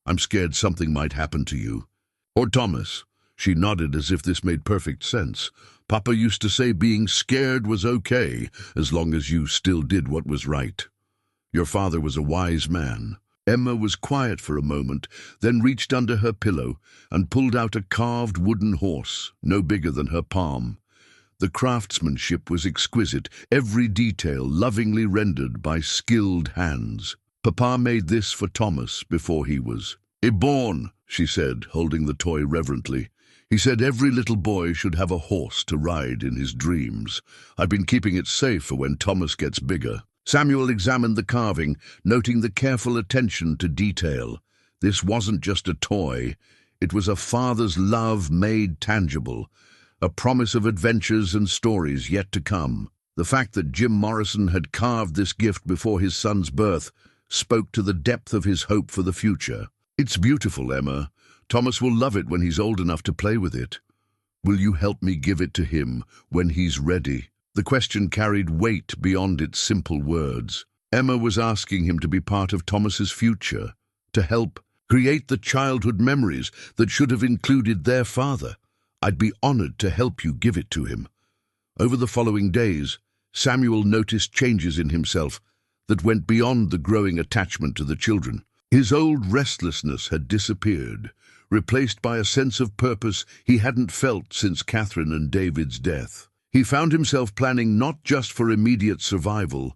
I'm scared something might happen to you. Or Thomas. She nodded as if this made perfect sense. Papa used to say being scared was okay, as long as you still did what was right. Your father was a wise man. Emma was quiet for a moment, then reached under her pillow and pulled out a carved wooden horse, no bigger than her palm. The craftsmanship was exquisite, every detail lovingly rendered by skilled hands. Papa made this for Thomas before he was born, she said, holding the toy reverently. He said every little boy should have a horse to ride in his dreams. I've been keeping it safe for when Thomas gets bigger. Samuel examined the carving, noting the careful attention to detail. This wasn't just a toy. It was a father's love made tangible, a promise of adventures and stories yet to come. The fact that Jim Morrison had carved this gift before his son's birth spoke to the depth of his hope for the future. It's beautiful, Emma. Thomas will love it when he's old enough to play with it. Will you help me give it to him when he's ready? The question carried weight beyond its simple words. Emma was asking him to be part of Thomas's future, to help create the childhood memories that should have included their father. I'd be honored to help you give it to him. Over the following days, Samuel noticed changes in himself that went beyond the growing attachment to the children. His old restlessness had disappeared, replaced by a sense of purpose he hadn't felt since Catherine and David's death. He found himself planning not just for immediate survival,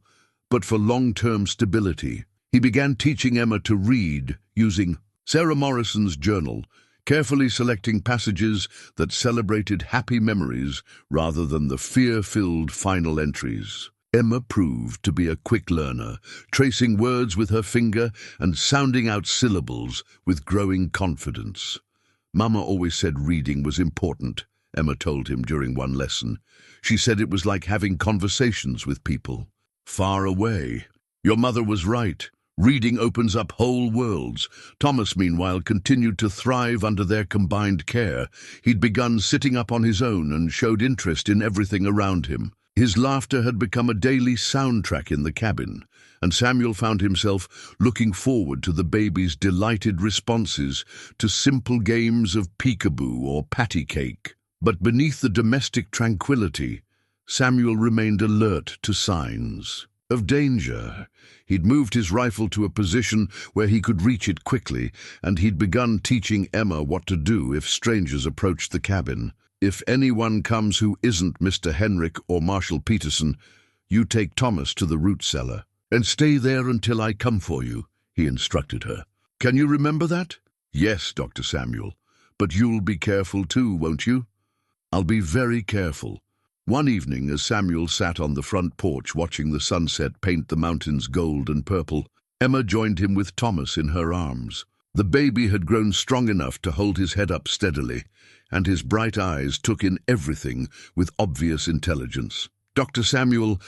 but for long-term stability. He began teaching Emma to read using Sarah Morrison's journal, carefully selecting passages that celebrated happy memories rather than the fear-filled final entries. Emma proved to be a quick learner, tracing words with her finger and sounding out syllables with growing confidence. Mama always said reading was important, Emma told him during one lesson. She said it was like having conversations with people far away. Your mother was right. Reading opens up whole worlds. Thomas, meanwhile, continued to thrive under their combined care. He'd begun sitting up on his own and showed interest in everything around him. His laughter had become a daily soundtrack in the cabin, and Samuel found himself looking forward to the baby's delighted responses to simple games of peekaboo or patty cake. But beneath the domestic tranquility, Samuel remained alert to signs of danger. He'd moved his rifle to a position where he could reach it quickly, and he'd begun teaching Emma what to do if strangers approached the cabin. If anyone comes who isn't Mr. Henrik or Marshall Peterson, you take Thomas to the root cellar and stay there until I come for you, he instructed her. Can you remember that? Yes, Dr. Samuel, but you'll be careful too, won't you? I'll be very careful. One evening, as Samuel sat on the front porch watching the sunset paint the mountains gold and purple, Emma joined him with Thomas in her arms. The baby had grown strong enough to hold his head up steadily, and his bright eyes took in everything with obvious intelligence. Dr. Samuel,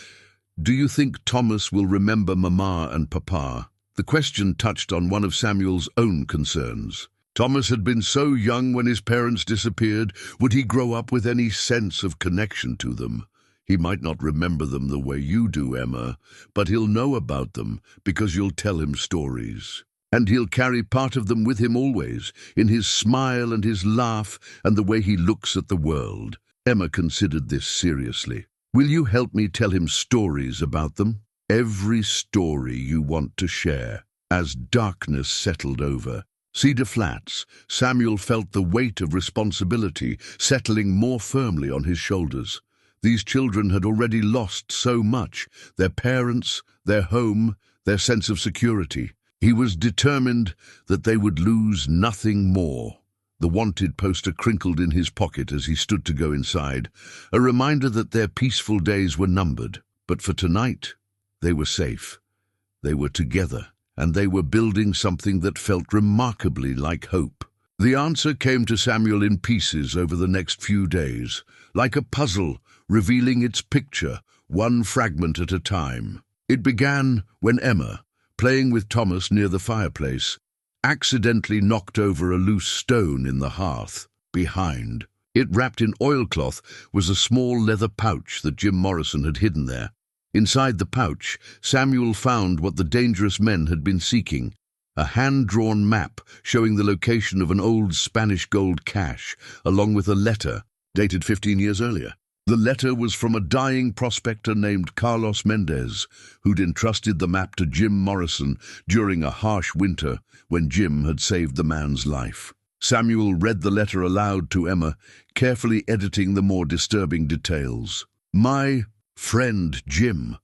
do you think Thomas will remember Mama and Papa? The question touched on one of Samuel's own concerns. Thomas had been so young when his parents disappeared. Would he grow up with any sense of connection to them? He might not remember them the way you do, Emma, but he'll know about them because you'll tell him stories. And he'll carry part of them with him always, in his smile and his laugh and the way he looks at the world. Emma considered this seriously. Will you help me tell him stories about them? Every story you want to share. As darkness settled over Cedar Flats, Samuel felt the weight of responsibility settling more firmly on his shoulders. These children had already lost so much, their parents, their home, their sense of security. He was determined that they would lose nothing more. The wanted poster crinkled in his pocket as he stood to go inside, a reminder that their peaceful days were numbered. But for tonight, they were safe. They were together, and they were building something that felt remarkably like hope. The answer came to Samuel in pieces over the next few days, like a puzzle revealing its picture, one fragment at a time. It began when Emma, playing with Thomas near the fireplace, accidentally knocked over a loose stone in the hearth behind. It, wrapped in oilcloth, was a small leather pouch that Jim Morrison had hidden there. Inside the pouch, Samuel found what the dangerous men had been seeking, a hand-drawn map showing the location of an old Spanish gold cache, along with a letter dated 15 years earlier. The letter was from a dying prospector named Carlos Mendez, who'd entrusted the map to Jim Morrison during a harsh winter when Jim had saved the man's life. Samuel read the letter aloud to Emma, carefully editing the more disturbing details. "My friend Jim,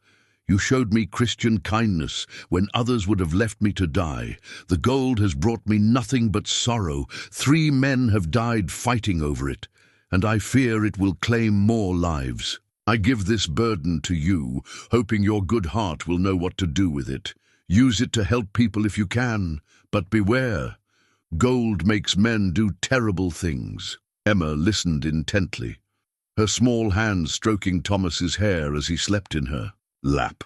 you showed me Christian kindness when others would have left me to die. The gold has brought me nothing but sorrow. 3 men have died fighting over it, and I fear it will claim more lives. I give this burden to you, hoping your good heart will know what to do with it. Use it to help people if you can, but beware. Gold makes men do terrible things." Emma listened intently, her small hands stroking Thomas's hair as he slept in her lap.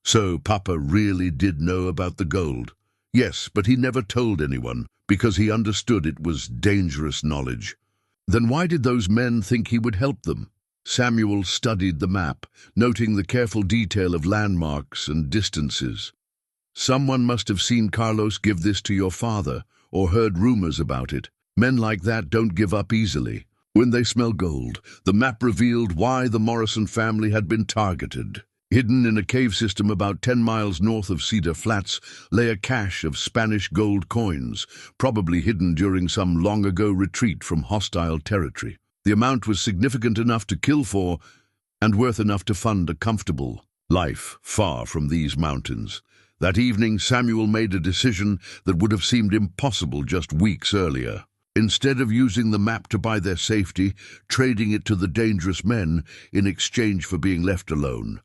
"So Papa really did know about the gold?" "Yes, but he never told anyone, because he understood it was dangerous knowledge." "Then why did those men think he would help them?" Samuel studied the map, noting the careful detail of landmarks and distances. "Someone must have seen Carlos give this to your father, or heard rumors about it. Men like that don't give up easily." When they smell gold, the map revealed why the Morrison family had been targeted. Hidden in a cave system about 10 miles north of Cedar Flats lay a cache of Spanish gold coins, probably hidden during some long-ago retreat from hostile territory. The amount was significant enough to kill for, and worth enough to fund a comfortable life far from these mountains. That evening, Samuel made a decision that would have seemed impossible just weeks earlier. Instead of using the map to buy their safety, trading it to the dangerous men in exchange for being left alone,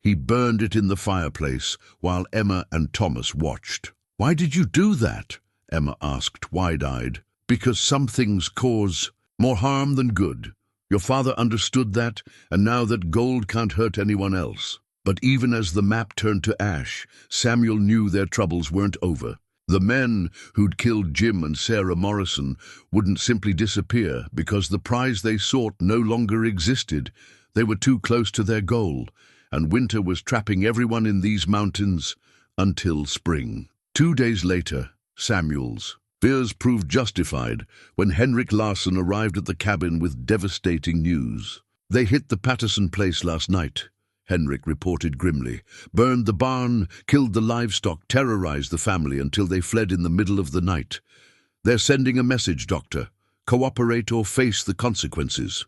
he burned it in the fireplace while Emma and Thomas watched. "Why did you do that?" Emma asked, wide-eyed. "Because some things cause more harm than good. Your father understood that, and now that gold can't hurt anyone else." But even as the map turned to ash, Samuel knew their troubles weren't over. The men who'd killed Jim and Sarah Morrison wouldn't simply disappear because the prize they sought no longer existed. They were too close to their goal, and winter was trapping everyone in these mountains until spring. 2 days later, Samuel's fears proved justified when Henrik Larsson arrived at the cabin with devastating news. "They hit the Patterson place last night," Henrik reported grimly. "Burned the barn, killed the livestock, terrorized the family until they fled in the middle of the night. They're sending a message, Doctor. Cooperate or face the consequences."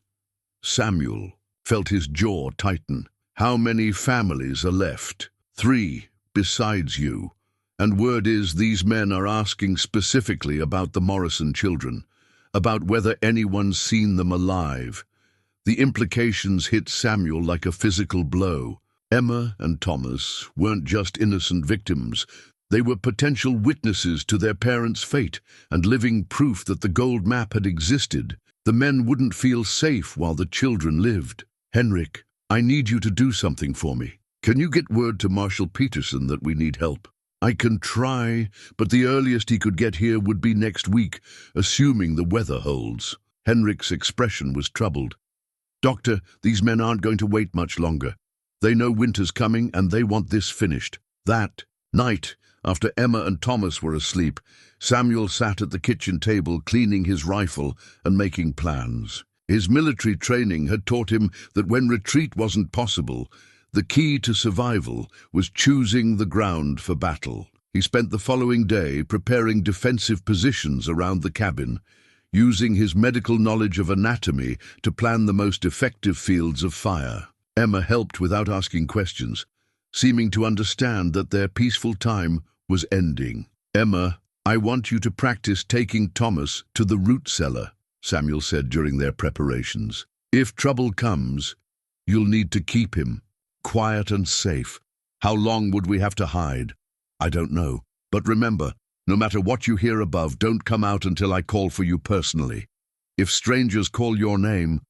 Samuel felt his jaw tighten. "How many families are left?" "3, besides you. And word is these men are asking specifically about the Morrison children, about whether anyone's seen them alive." The implications hit Samuel like a physical blow. Emma and Thomas weren't just innocent victims. They were potential witnesses to their parents' fate and living proof that the gold map had existed. The men wouldn't feel safe while the children lived. "Henrik, I need you to do something for me. Can you get word to Marshal Peterson that we need help?" "I can try, but the earliest he could get here would be next week, assuming the weather holds." Henrik's expression was troubled. "Doctor, these men aren't going to wait much longer. They know winter's coming and they want this finished." That night, after Emma and Thomas were asleep, Samuel sat at the kitchen table cleaning his rifle and making plans. His military training had taught him that when retreat wasn't possible, the key to survival was choosing the ground for battle. He spent the following day preparing defensive positions around the cabin, using his medical knowledge of anatomy to plan the most effective fields of fire. Emma helped without asking questions, seeming to understand that their peaceful time was ending. "Emma, I want you to practice taking Thomas to the root cellar," Samuel said during their preparations. "If trouble comes, you'll need to keep him quiet and safe. How long would we have to hide? I don't know. But remember, no matter what you hear above, don't come out until I call for you personally. If strangers call your name,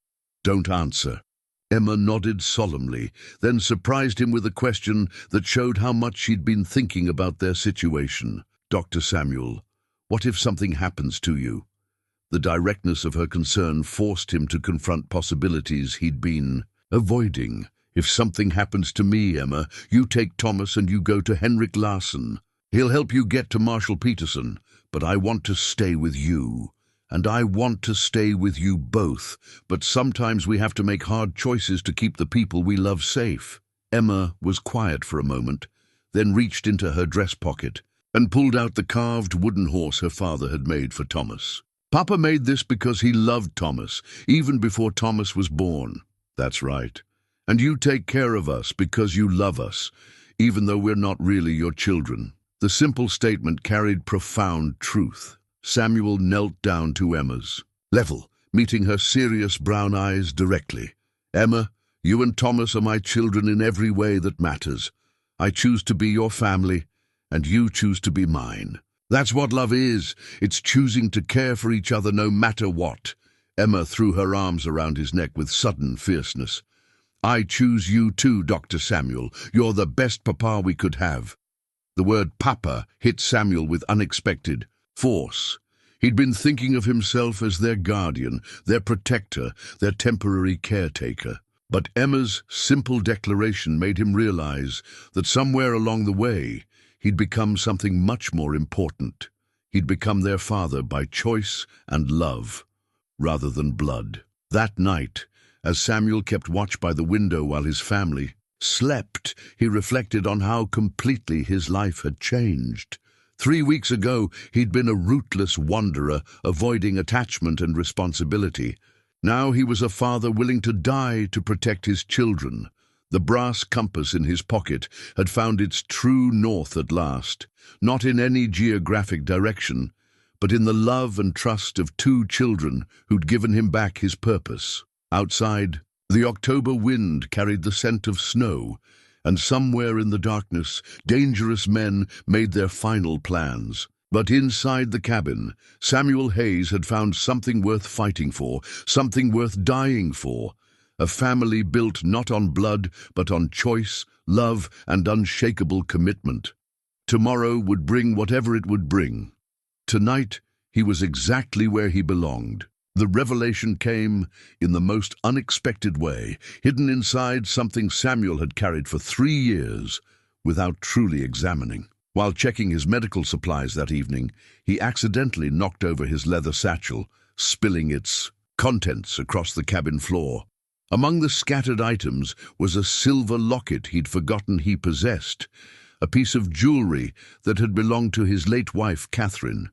don't answer." Emma nodded solemnly, then surprised him with a question that showed how much she'd been thinking about their situation. "Dr. Samuel, what if something happens to you?" The directness of her concern forced him to confront possibilities he'd been avoiding. "If something happens to me, Emma, you take Thomas and you go to Henrik Larsson. He'll help you get to Marshall Peterson, but I want to stay with you. And I want to stay with you both, but sometimes we have to make hard choices to keep the people we love safe." Emma was quiet for a moment, then reached into her dress pocket and pulled out the carved wooden horse her father had made for Thomas. "Papa made this because he loved Thomas, even before Thomas was born." "That's right. And you take care of us because you love us, even though we're not really your children." The simple statement carried profound truth. Samuel knelt down to Emma's level, meeting her serious brown eyes directly. "Emma, you and Thomas are my children in every way that matters. I choose to be your family, and you choose to be mine. That's what love is. It's choosing to care for each other no matter what." Emma threw her arms around his neck with sudden fierceness. "I choose you too, Dr. Samuel. You're the best papa we could have." The word papa hit Samuel with unexpected force. He'd been thinking of himself as their guardian, their protector, their temporary caretaker. But Emma's simple declaration made him realize that somewhere along the way, he'd become something much more important. He'd become their father by choice and love, rather than blood. That night, as Samuel kept watch by the window while his family slept, he reflected on how completely his life had changed. 3 weeks ago, he'd been a rootless wanderer, avoiding attachment and responsibility. Now he was a father willing to die to protect his children. The brass compass in his pocket had found its true north at last, not in any geographic direction, but in the love and trust of 2 children who'd given him back his purpose. Outside, the October wind carried the scent of snow, and somewhere in the darkness, dangerous men made their final plans. But inside the cabin, Samuel Hayes had found something worth fighting for, something worth dying for. A family built not on blood, but on choice, love, and unshakable commitment. Tomorrow would bring whatever it would bring. Tonight, he was exactly where he belonged. The revelation came in the most unexpected way, hidden inside something Samuel had carried for 3 years without truly examining. While checking his medical supplies that evening, he accidentally knocked over his leather satchel, spilling its contents across the cabin floor. Among the scattered items was a silver locket he'd forgotten he possessed, a piece of jewelry that had belonged to his late wife, Catherine.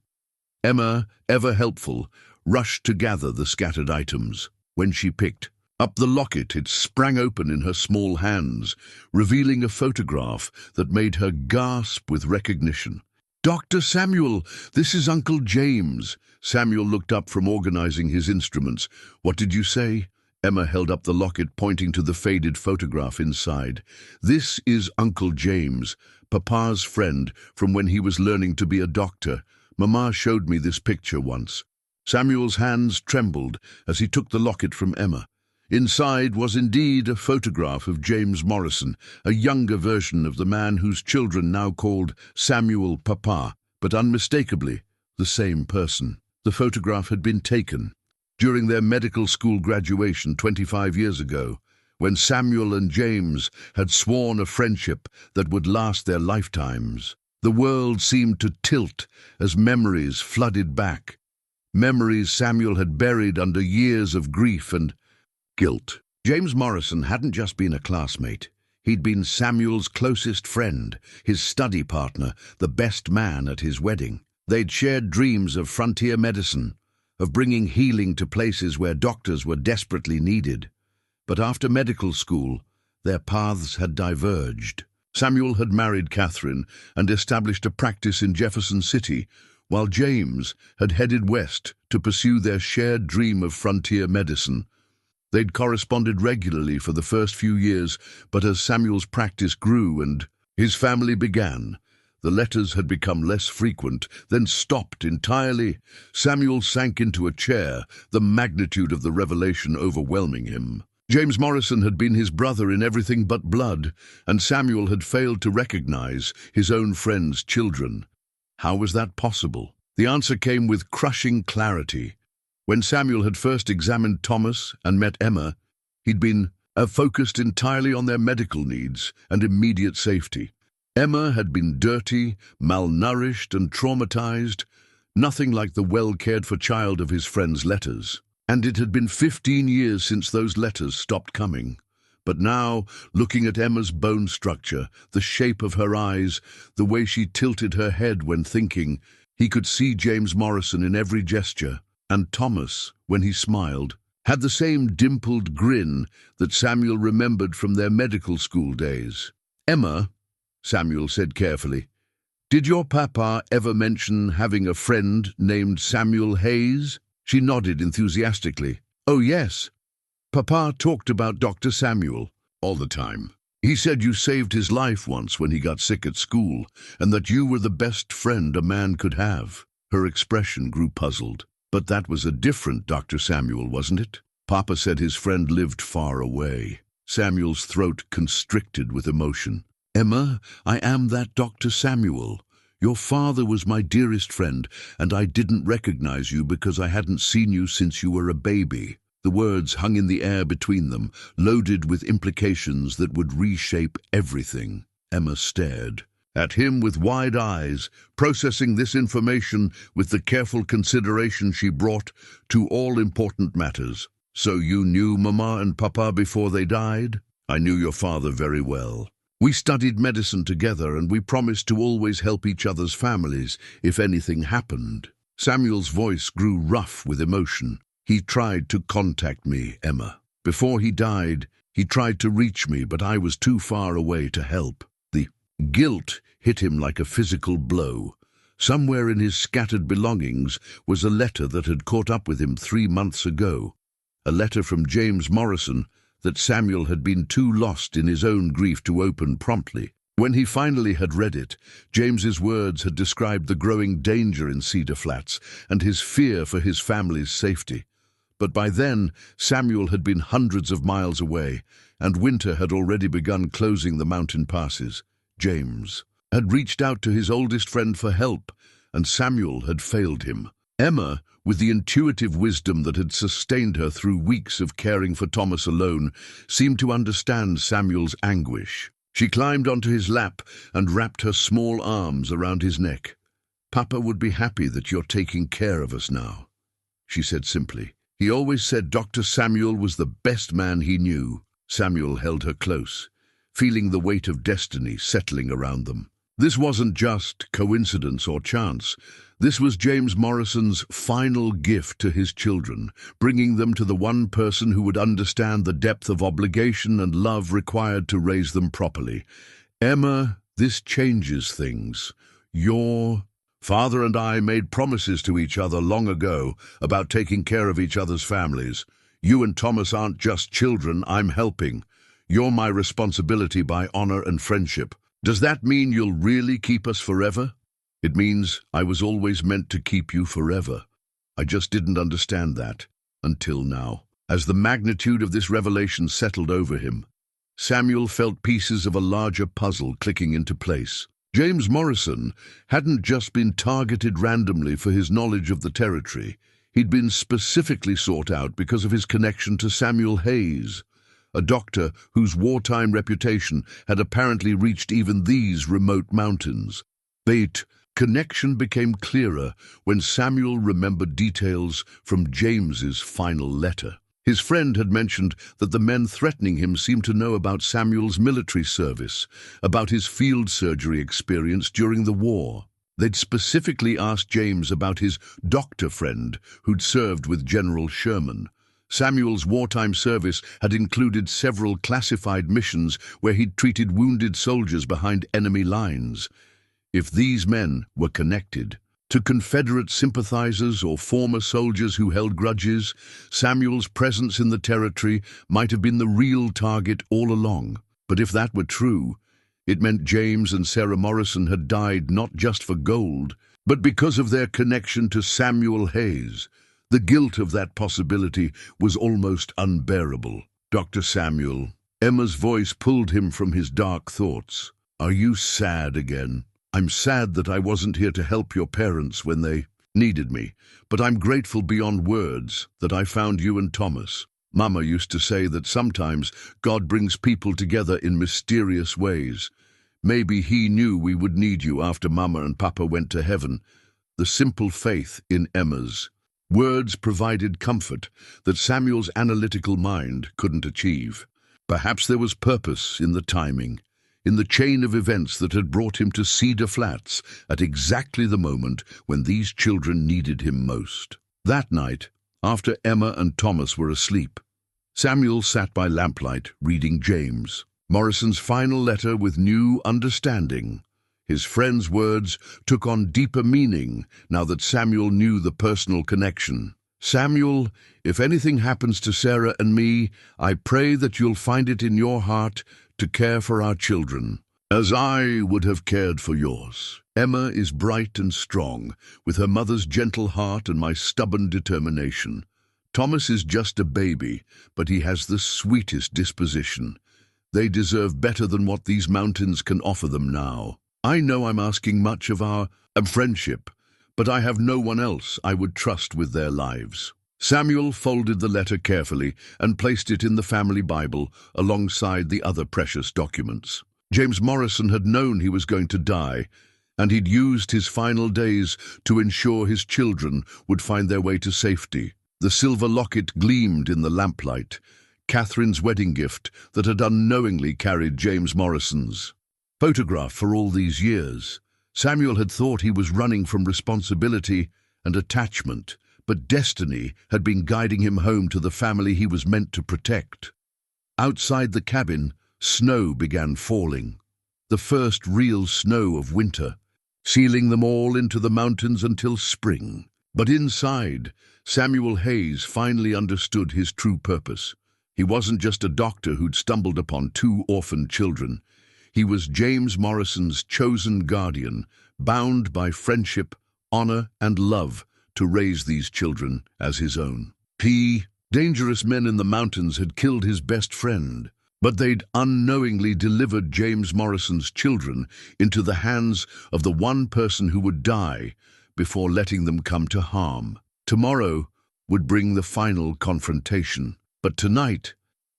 Emma, ever helpful, rushed to gather the scattered items. When she picked up the locket, it sprang open in her small hands, revealing a photograph that made her gasp with recognition. "Dr. Samuel, this is Uncle James." Samuel looked up from organizing his instruments. "What did you say?" Emma held up the locket, pointing to the faded photograph inside. "This is Uncle James, Papa's friend from when he was learning to be a doctor. Mama showed me this picture once." Samuel's hands trembled as he took the locket from Emma. Inside was indeed a photograph of James Morrison, a younger version of the man whose children now called Samuel Papa, but unmistakably the same person. The photograph had been taken during their medical school graduation 25 years ago, when Samuel and James had sworn a friendship that would last their lifetimes. The world seemed to tilt as memories flooded back. Memories Samuel had buried under years of grief and guilt. James Morrison hadn't just been a classmate. He'd been Samuel's closest friend, his study partner, the best man at his wedding. They'd shared dreams of frontier medicine, of bringing healing to places where doctors were desperately needed. But after medical school, their paths had diverged. Samuel had married Catherine and established a practice in Jefferson City, while James had headed west to pursue their shared dream of frontier medicine. They'd corresponded regularly for the first few years, but as Samuel's practice grew and his family began, the letters had become less frequent, then stopped entirely. Samuel sank into a chair, the magnitude of the revelation overwhelming him. James Morrison had been his brother in everything but blood, and Samuel had failed to recognize his own friend's children. How was that possible? The answer came with crushing clarity. When Samuel had first examined Thomas and met Emma, he'd been focused entirely on their medical needs and immediate safety. Emma had been dirty, malnourished, and traumatized, nothing like the well-cared-for child of his friend's letters. And it had been 15 years since those letters stopped coming. But now, looking at Emma's bone structure, the shape of her eyes, the way she tilted her head when thinking, he could see James Morrison in every gesture, and Thomas, when he smiled, had the same dimpled grin that Samuel remembered from their medical school days. "Emma," Samuel said carefully, "did your papa ever mention having a friend named Samuel Hayes?" She nodded enthusiastically. "Oh, yes. Papa talked about Dr. Samuel all the time. He said you saved his life once when he got sick at school, and that you were the best friend a man could have." Her expression grew puzzled. "But that was a different Dr. Samuel, wasn't it? Papa said his friend lived far away." Samuel's throat constricted with emotion. "Emma, I am that Dr. Samuel. Your father was my dearest friend, and I didn't recognize you because I hadn't seen you since you were a baby." The words hung in the air between them, loaded with implications that would reshape everything. Emma stared at him with wide eyes, processing this information with the careful consideration she brought to all important matters. "So you knew Mama and Papa before they died?" "I knew your father very well. We studied medicine together, and we promised to always help each other's families if anything happened." Samuel's voice grew rough with emotion. "He tried to contact me, Emma. Before he died, he tried to reach me, but I was too far away to help." The guilt hit him like a physical blow. Somewhere in his scattered belongings was a letter that had caught up with him 3 months ago. A letter from James Morrison that Samuel had been too lost in his own grief to open promptly. When he finally had read it, James's words had described the growing danger in Cedar Flats and his fear for his family's safety. But by then, Samuel had been hundreds of miles away, and winter had already begun closing the mountain passes. James had reached out to his oldest friend for help, and Samuel had failed him. Emma, with the intuitive wisdom that had sustained her through weeks of caring for Thomas alone, seemed to understand Samuel's anguish. She climbed onto his lap and wrapped her small arms around his neck. "Papa would be happy that you're taking care of us now," she said simply. "He always said Dr. Samuel was the best man he knew." Samuel held her close, feeling the weight of destiny settling around them. This wasn't just coincidence or chance. This was James Morrison's final gift to his children, bringing them to the one person who would understand the depth of obligation and love required to raise them properly. "Emma, this changes things. Your father and I made promises to each other long ago about taking care of each other's families. You and Thomas aren't just children I'm helping. You're my responsibility by honor and friendship. Does that mean you'll really keep us forever?" "It means I was always meant to keep you forever. I just didn't understand that until now." As the magnitude of this revelation settled over him, Samuel felt pieces of a larger puzzle clicking into place. James Morrison hadn't just been targeted randomly for his knowledge of the territory. He'd been specifically sought out because of his connection to Samuel Hayes, a doctor whose wartime reputation had apparently reached even these remote mountains. The connection became clearer when Samuel remembered details from James's final letter. His friend had mentioned that the men threatening him seemed to know about Samuel's military service, about his field surgery experience during the war. They'd specifically asked James about his doctor friend who'd served with General Sherman. Samuel's wartime service had included several classified missions where he'd treated wounded soldiers behind enemy lines. If these men were connected to Confederate sympathizers or former soldiers who held grudges, Samuel's presence in the territory might have been the real target all along. But if that were true, it meant James and Sarah Morrison had died not just for gold, but because of their connection to Samuel Hayes. The guilt of that possibility was almost unbearable. "Dr. Samuel," Emma's voice pulled him from his dark thoughts. "Are you sad again?" "I'm sad that I wasn't here to help your parents when they needed me, but I'm grateful beyond words that I found you and Thomas. Mama used to say that sometimes God brings people together in mysterious ways. Maybe he knew we would need you after Mama and Papa went to heaven. The simple faith in Emma's words provided comfort that Samuel's analytical mind couldn't achieve. Perhaps there was purpose in the timing, in the chain of events that had brought him to Cedar Flats at exactly the moment when these children needed him most. That night, after Emma and Thomas were asleep, Samuel sat by lamplight reading James Morrison's final letter with new understanding. His friend's words took on deeper meaning now that Samuel knew the personal connection. Samuel, if anything happens to Sarah and me, I pray that you'll find it in your heart to care for our children, as I would have cared for yours. Emma is bright and strong, with her mother's gentle heart and my stubborn determination. Thomas is just a baby, but he has the sweetest disposition. They deserve better than what these mountains can offer them now. I know I'm asking much of our friendship, but I have no one else I would trust with their lives. Samuel folded the letter carefully and placed it in the family Bible alongside the other precious documents. James Morrison had known he was going to die, and he'd used his final days to ensure his children would find their way to safety. The silver locket gleamed in the lamplight, Catherine's wedding gift that had unknowingly carried James Morrison's photograph for all these years. Samuel had thought he was running from responsibility and attachment, but destiny had been guiding him home to the family he was meant to protect. Outside the cabin, snow began falling, the first real snow of winter, sealing them all into the mountains until spring. But inside, Samuel Hayes finally understood his true purpose. He wasn't just a doctor who'd stumbled upon two orphaned children. He was James Morrison's chosen guardian, bound by friendship, honor, and love to raise these children as his own. Dangerous men in the mountains had killed his best friend, but they'd unknowingly delivered James Morrison's children into the hands of the one person who would die before letting them come to harm. Tomorrow would bring the final confrontation, but tonight,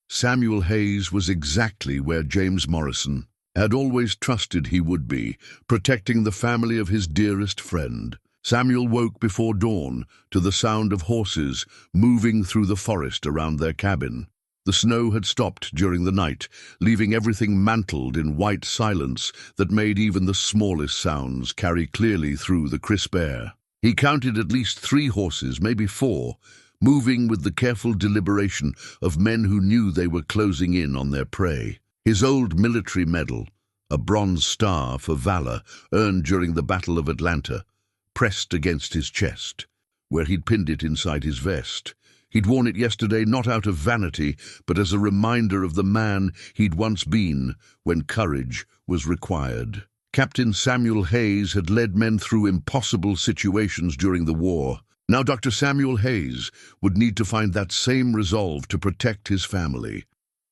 Samuel Hayes was exactly where James Morrison had always trusted he would be, protecting the family of his dearest friend. Samuel woke before dawn to the sound of horses moving through the forest around their cabin. The snow had stopped during the night, leaving everything mantled in white silence that made even the smallest sounds carry clearly through the crisp air. He counted at least 3 horses, maybe 4, moving with the careful deliberation of men who knew they were closing in on their prey. His old military medal, a Bronze Star for valor earned during the Battle of Atlanta, pressed against his chest, where he'd pinned it inside his vest. He'd worn it yesterday not out of vanity, but as a reminder of the man he'd once been when courage was required. Captain Samuel Hayes had led men through impossible situations during the war. Now Dr. Samuel Hayes would need to find that same resolve to protect his family.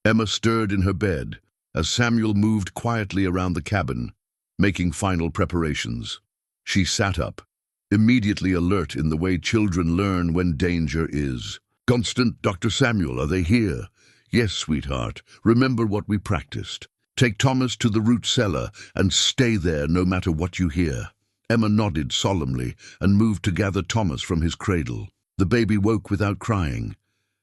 Emma stirred in her bed as Samuel moved quietly around the cabin, making final preparations. She sat up, immediately alert in the way children learn when danger is. "Constant, Dr. Samuel, are they here?" "Yes, sweetheart. Remember what we practiced. Take Thomas to the root cellar and stay there no matter what you hear." Emma nodded solemnly and moved to gather Thomas from his cradle. The baby woke without crying,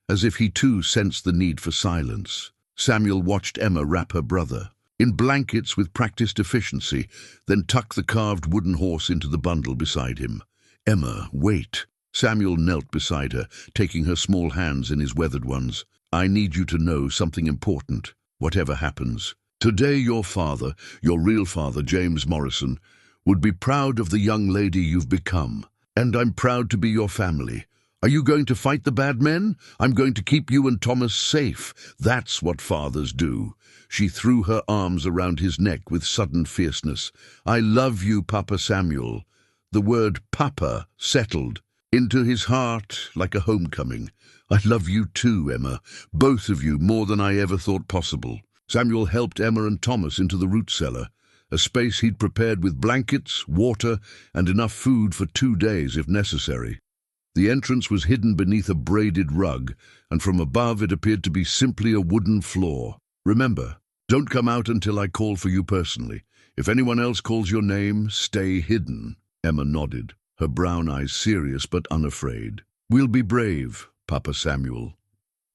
as if he too sensed the need for silence. Samuel watched Emma wrap her brother in blankets with practiced efficiency, then tuck the carved wooden horse into the bundle beside him. "Emma, wait." Samuel knelt beside her, taking her small hands in his weathered ones. "I need you to know something important, whatever happens. Today your father, your real father, James Morrison, would be proud of the young lady you've become. And I'm proud to be your family. Are you going to fight the bad men? I'm going to keep you and Thomas safe. That's what fathers do." She threw her arms around his neck with sudden fierceness. "I love you, Papa Samuel." The word Papa settled into his heart like a homecoming. "I love you too, Emma, both of you more than I ever thought possible." Samuel helped Emma and Thomas into the root cellar, a space he'd prepared with blankets, water, and enough food for 2 days if necessary. The entrance was hidden beneath a braided rug, and from above it appeared to be simply a wooden floor. "Remember, Don't come out until I call for you personally. If anyone else calls your name, stay hidden." Emma nodded, her brown eyes serious but unafraid. "We'll be brave, Papa Samuel."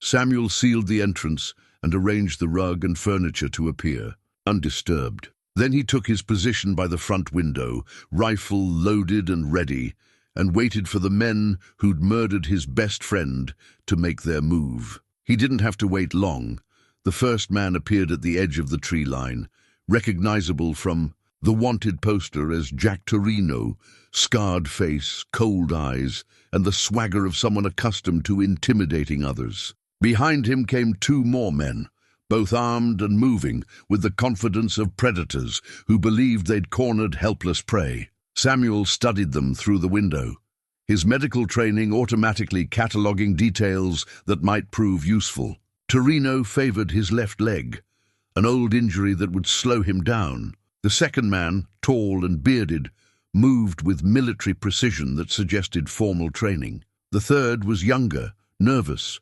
Samuel sealed the entrance and arranged the rug and furniture to appear, undisturbed. Then he took his position by the front window, rifle loaded and ready, and waited for the men who'd murdered his best friend to make their move. He didn't have to wait long. The first man appeared at the edge of the tree line, recognizable from the wanted poster as Jack Torino, scarred face, cold eyes, and the swagger of someone accustomed to intimidating others. Behind him came two more men, both armed and moving with the confidence of predators who believed they'd cornered helpless prey. Samuel studied them through the window, his medical training automatically cataloging details that might prove useful. Torino favored his left leg, an old injury that would slow him down. The second man, tall and bearded, moved with military precision that suggested formal training. The third was younger, nervous,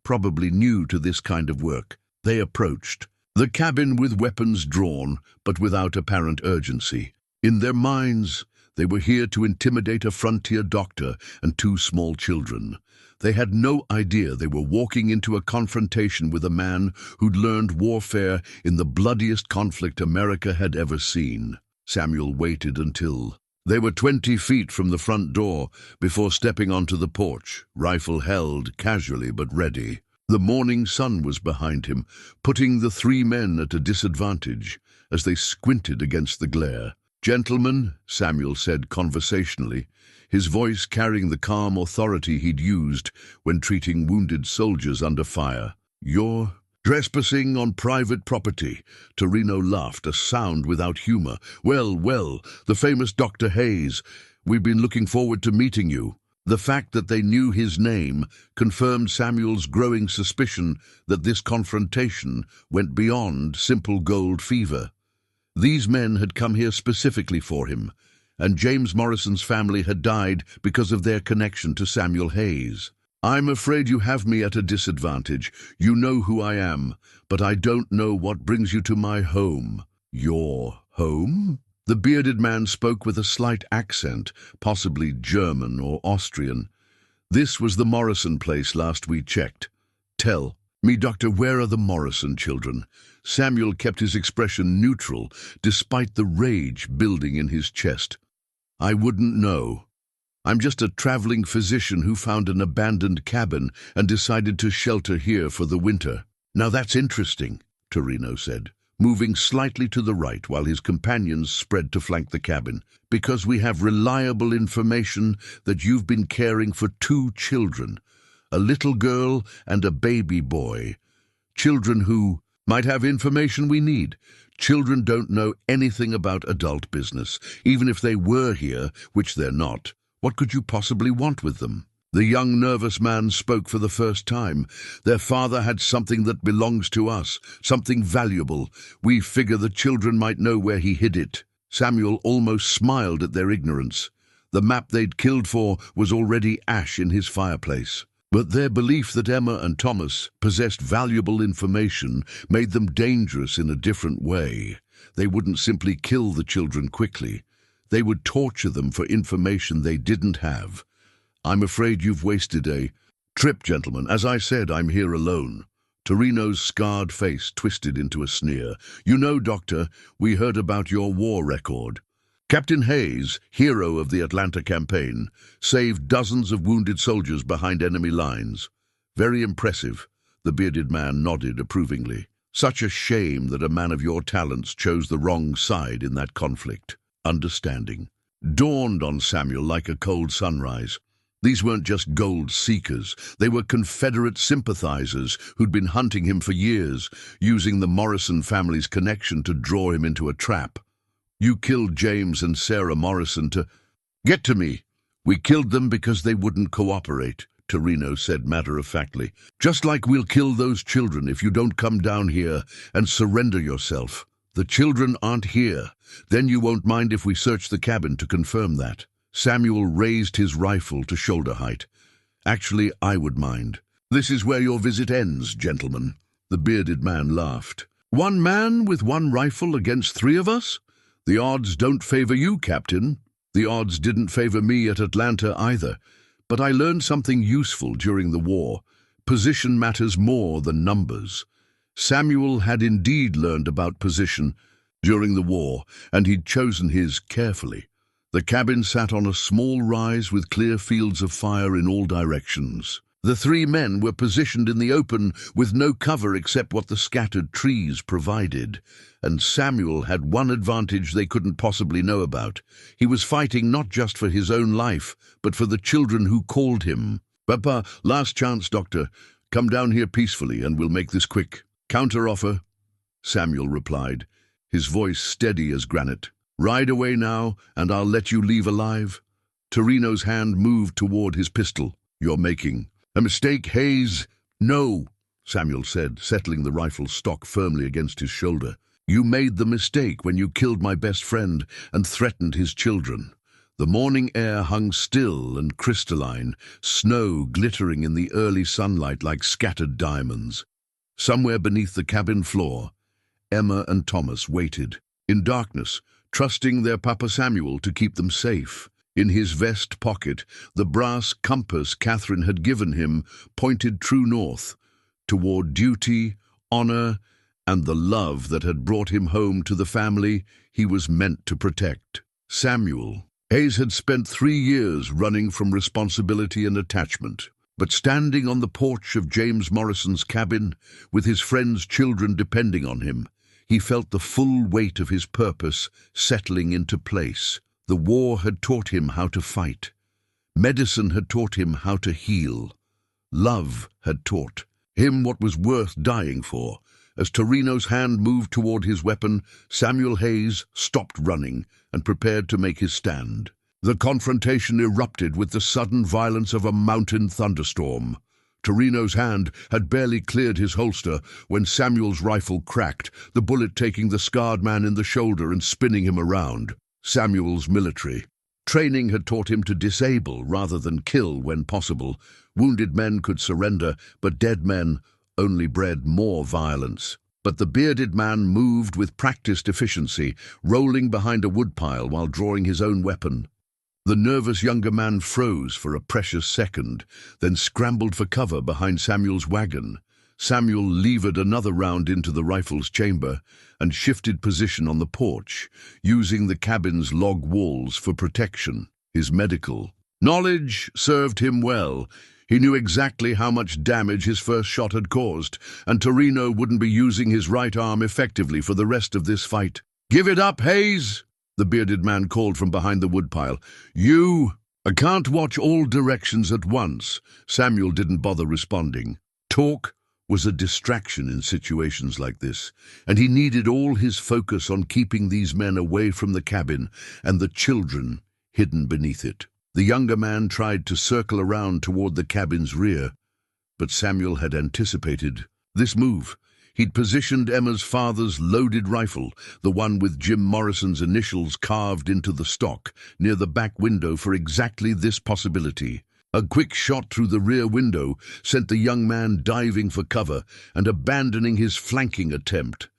probably new to this kind of work. They approached the cabin with weapons drawn, but without apparent urgency. In their minds, they were here to intimidate a frontier doctor and two small children. They had no idea they were walking into a confrontation with a man who'd learned warfare in the bloodiest conflict America had ever seen. Samuel waited until they were 20 feet from the front door before stepping onto the porch, rifle held, casually but ready. The morning sun was behind him, putting the three men at a disadvantage as they squinted against the glare. "Gentlemen," Samuel said conversationally, his voice carrying the calm authority he'd used when treating wounded soldiers under fire. "You're trespassing on private property." Torino laughed, a sound without humor. Well, the famous Dr. Hayes. We've been looking forward to meeting you." The fact that they knew his name confirmed Samuel's growing suspicion that this confrontation went beyond simple gold fever. These men had come here specifically for him, and James Morrison's family had died because of their connection to Samuel Hayes. "I'm afraid you have me at a disadvantage. You know who I am, but I don't know what brings you to my home." "Your home?" The bearded man spoke with a slight accent, possibly German or Austrian. "This was the Morrison place last we checked." "Tell me, Doctor, where are the Morrison children?" Samuel kept his expression neutral, despite the rage building in his chest. "I wouldn't know. I'm just a traveling physician who found an abandoned cabin and decided to shelter here for the winter." "Now that's interesting," Torino said, moving slightly to the right while his companions spread to flank the cabin, "because we have reliable information that you've been caring for two children, a little girl and a baby boy. Children who might have information we need. Children don't know anything about adult business, even if they were here, which they're not. What could you possibly want with them?" The young, nervous man spoke for the first time. "Their father had something that belongs to us, something valuable. We figure the children might know where he hid it." Samuel almost smiled at their ignorance. The map they'd killed for was already ash in his fireplace. But their belief that Emma and Thomas possessed valuable information made them dangerous in a different way. They wouldn't simply kill the children quickly. They would torture them for information they didn't have. "I'm afraid you've wasted a trip, gentlemen. As I said, I'm here alone." Torino's scarred face twisted into a sneer. "You know, Doctor, we heard about your war record. Captain Hayes, hero of the Atlanta campaign, saved dozens of wounded soldiers behind enemy lines. Very impressive." The bearded man nodded approvingly. "Such a shame that a man of your talents chose the wrong side in that conflict." Understanding dawned on Samuel like a cold sunrise. These weren't just gold seekers. They were Confederate sympathizers who'd been hunting him for years, using the Morrison family's connection to draw him into a trap. "You killed James and Sarah Morrison to—" "Get to me." "We killed them because they wouldn't cooperate," Torino said matter-of-factly. "Just like we'll kill those children if you don't come down here and surrender yourself. The children aren't here. Then you won't mind if we search the cabin to confirm that." Samuel raised his rifle to shoulder height. "Actually, I would mind. This is where your visit ends, gentlemen." The bearded man laughed. 1 man with 1 rifle against 3 of us? The odds don't favor you, Captain. The odds didn't favor me at Atlanta either. But I learned something useful during the war. Position matters more than numbers. Samuel had indeed learned about position during the war, and he'd chosen his carefully. The cabin sat on a small rise with clear fields of fire in all directions. The 3 men were positioned in the open with no cover except what the scattered trees provided. And Samuel had one advantage they couldn't possibly know about. He was fighting not just for his own life, but for the children who called him. "Papa, last chance, Doctor. Come down here peacefully and we'll make this quick." "Counter-offer," Samuel replied, his voice steady as granite. "Ride away now, and I'll let you leave alive." Torino's hand moved toward his pistol. "You're making a mistake, Hayes." "No," Samuel said, settling the rifle stock firmly against his shoulder. "You made the mistake when you killed my best friend and threatened his children." The morning air hung still and crystalline, snow glittering in the early sunlight like scattered diamonds. Somewhere beneath the cabin floor, Emma and Thomas waited, in darkness, trusting their Papa Samuel to keep them safe. In his vest pocket, the brass compass Catherine had given him pointed true north, toward duty, honor, and the love that had brought him home to the family he was meant to protect. Samuel Hayes had spent 3 years running from responsibility and attachment, but standing on the porch of James Morrison's cabin, with his friend's children depending on him, he felt the full weight of his purpose settling into place. The war had taught him how to fight. Medicine had taught him how to heal. Love had taught him what was worth dying for. As Torino's hand moved toward his weapon, Samuel Hayes stopped running and prepared to make his stand. The confrontation erupted with the sudden violence of a mountain thunderstorm. Torino's hand had barely cleared his holster when Samuel's rifle cracked, the bullet taking the scarred man in the shoulder and spinning him around. Samuel's military training had taught him to disable rather than kill when possible. Wounded men could surrender, but dead men only bred more violence. But the bearded man moved with practiced efficiency, rolling behind a woodpile while drawing his own weapon. The nervous younger man froze for a precious second, then scrambled for cover behind Samuel's wagon. Samuel levered another round into the rifle's chamber and shifted position on the porch, using the cabin's log walls for protection. His medical knowledge served him well. He knew exactly how much damage his first shot had caused, and Torino wouldn't be using his right arm effectively for the rest of this fight. "Give it up, Hayes!" the bearded man called from behind the woodpile. I can't watch all directions at once." Samuel didn't bother responding. Talk was a distraction in situations like this, and he needed all his focus on keeping these men away from the cabin and the children hidden beneath it. The younger man tried to circle around toward the cabin's rear, but Samuel had anticipated this move. He'd positioned Emma's father's loaded rifle, the one with Jim Morrison's initials carved into the stock, near the back window for exactly this possibility. A quick shot through the rear window sent the young man diving for cover and abandoning his flanking attempt.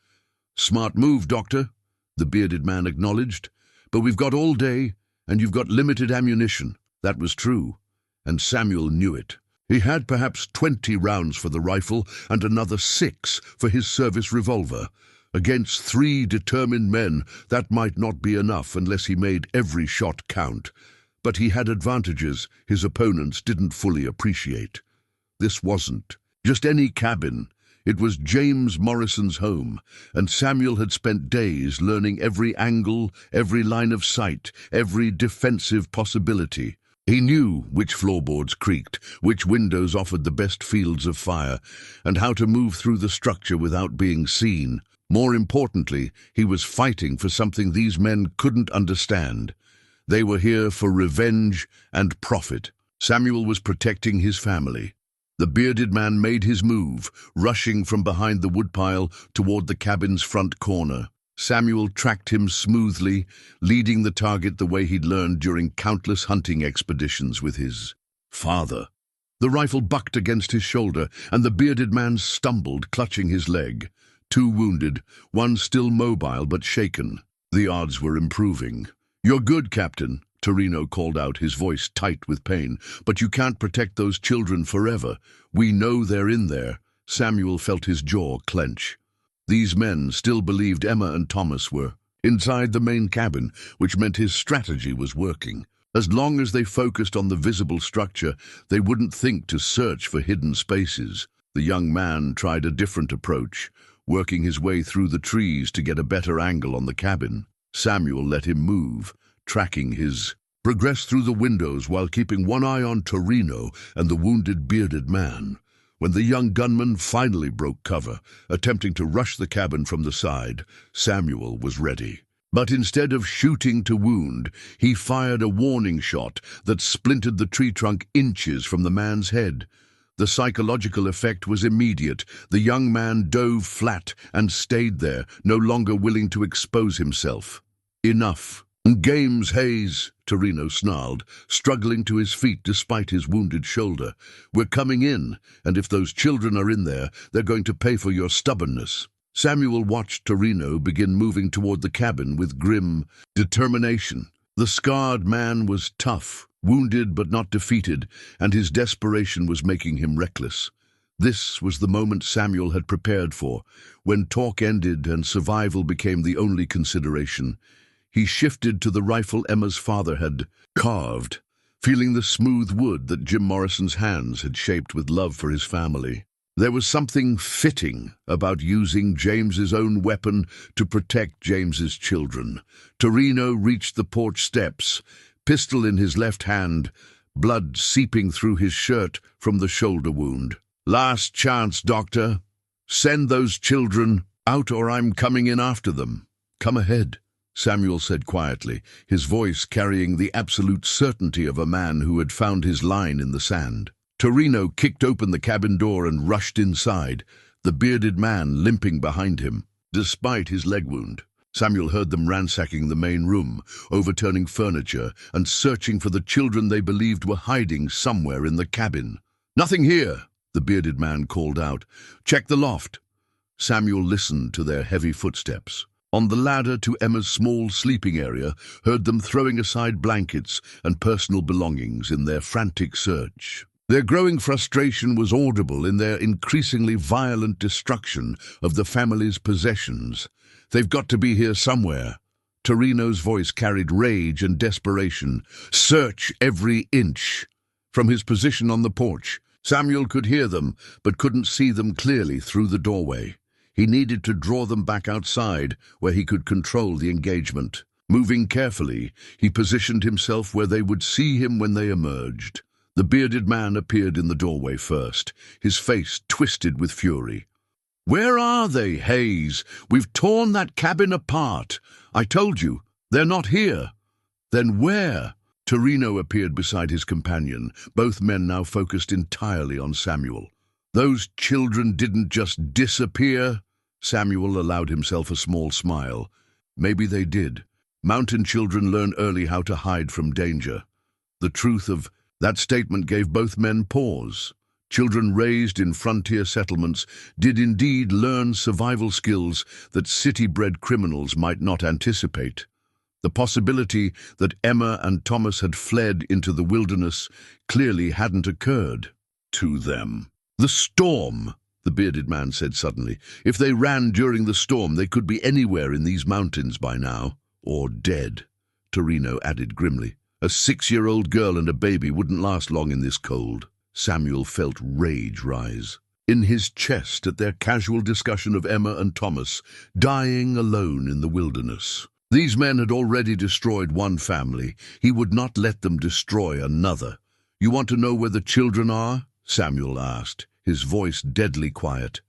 "Smart move, Doctor," the bearded man acknowledged, "but we've got all day, and you've got limited ammunition." That was true, and Samuel knew it. He had perhaps 20 rounds for the rifle and another 6 for his service revolver. Against 3 determined men, that might not be enough unless he made every shot count. But he had advantages his opponents didn't fully appreciate. This wasn't just any cabin. It was James Morrison's home, and Samuel had spent days learning every angle, every line of sight, every defensive possibility. He knew which floorboards creaked, which windows offered the best fields of fire, and how to move through the structure without being seen. More importantly, he was fighting for something these men couldn't understand. They were here for revenge and profit. Samuel was protecting his family. The bearded man made his move, rushing from behind the woodpile toward the cabin's front corner. Samuel tracked him smoothly, leading the target the way he'd learned during countless hunting expeditions with his father. The rifle bucked against his shoulder, and the bearded man stumbled, clutching his leg. 2 wounded, 1 still mobile but shaken. The odds were improving. "You're good, Captain," Torino called out, his voice tight with pain. "But you can't protect those children forever. We know they're in there." Samuel felt his jaw clench. These men still believed Emma and Thomas were inside the main cabin, which meant his strategy was working. As long as they focused on the visible structure, they wouldn't think to search for hidden spaces. The young man tried a different approach, working his way through the trees to get a better angle on the cabin. Samuel let him move, tracking his progress through the windows while keeping one eye on Torino and the wounded bearded man. When the young gunman finally broke cover, attempting to rush the cabin from the side, Samuel was ready. But instead of shooting to wound, he fired a warning shot that splintered the tree trunk inches from the man's head. The psychological effect was immediate. The young man dove flat and stayed there, no longer willing to expose himself. "Enough. Games, Hayes," Torino snarled, struggling to his feet despite his wounded shoulder. "We're coming in, and if those children are in there, they're going to pay for your stubbornness." Samuel watched Torino begin moving toward the cabin with grim determination. The scarred man was tough, wounded but not defeated, and his desperation was making him reckless. This was the moment Samuel had prepared for, when talk ended and survival became the only consideration. He shifted to the rifle Emma's father had carved, feeling the smooth wood that Jim Morrison's hands had shaped with love for his family. There was something fitting about using James's own weapon to protect James's children. Torino reached the porch steps, pistol in his left hand, blood seeping through his shirt from the shoulder wound. "Last chance, Doctor. Send those children out or I'm coming in after them." "Come ahead," Samuel said quietly, his voice carrying the absolute certainty of a man who had found his line in the sand. Torino kicked open the cabin door and rushed inside, the bearded man limping behind him, despite his leg wound. Samuel heard them ransacking the main room, overturning furniture, and searching for the children they believed were hiding somewhere in the cabin. "Nothing here," the bearded man called out. "Check the loft." Samuel listened to their heavy footsteps. On the ladder to Emma's small sleeping area, heard them throwing aside blankets and personal belongings in their frantic search. Their growing frustration was audible in their increasingly violent destruction of the family's possessions. "They've got to be here somewhere." Torino's voice carried rage and desperation. "Search every inch." From his position on the porch, Samuel could hear them, but couldn't see them clearly through the doorway. He needed to draw them back outside, where he could control the engagement. Moving carefully, he positioned himself where they would see him when they emerged. The bearded man appeared in the doorway first, his face twisted with fury. "Where are they, Hayes? We've torn that cabin apart. I told you, they're not here." "Then where?" Torino appeared beside his companion, both men now focused entirely on Samuel. "Those children didn't just disappear." Samuel allowed himself a small smile. "Maybe they did. Mountain children learn early how to hide from danger." The truth of that statement gave both men pause. Children raised in frontier settlements did indeed learn survival skills that city-bred criminals might not anticipate. The possibility that Emma and Thomas had fled into the wilderness clearly hadn't occurred to them. "The storm," the bearded man said suddenly. "If they ran during the storm, they could be anywhere in these mountains by now. Or dead," Torino added grimly. "A 6-year-old girl and a baby wouldn't last long in this cold." Samuel felt rage rise in his chest at their casual discussion of Emma and Thomas dying alone in the wilderness. These men had already destroyed one family. He would not let them destroy another. "You want to know where the children are?" Samuel asked, his voice deadly quiet.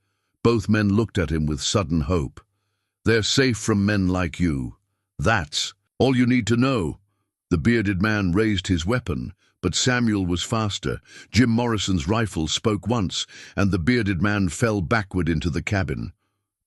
Both men looked at him with sudden hope. "They're safe from men like you. That's all you need to know." The bearded man raised his weapon, but Samuel was faster. Jim Morrison's rifle spoke once, and the bearded man fell backward into the cabin.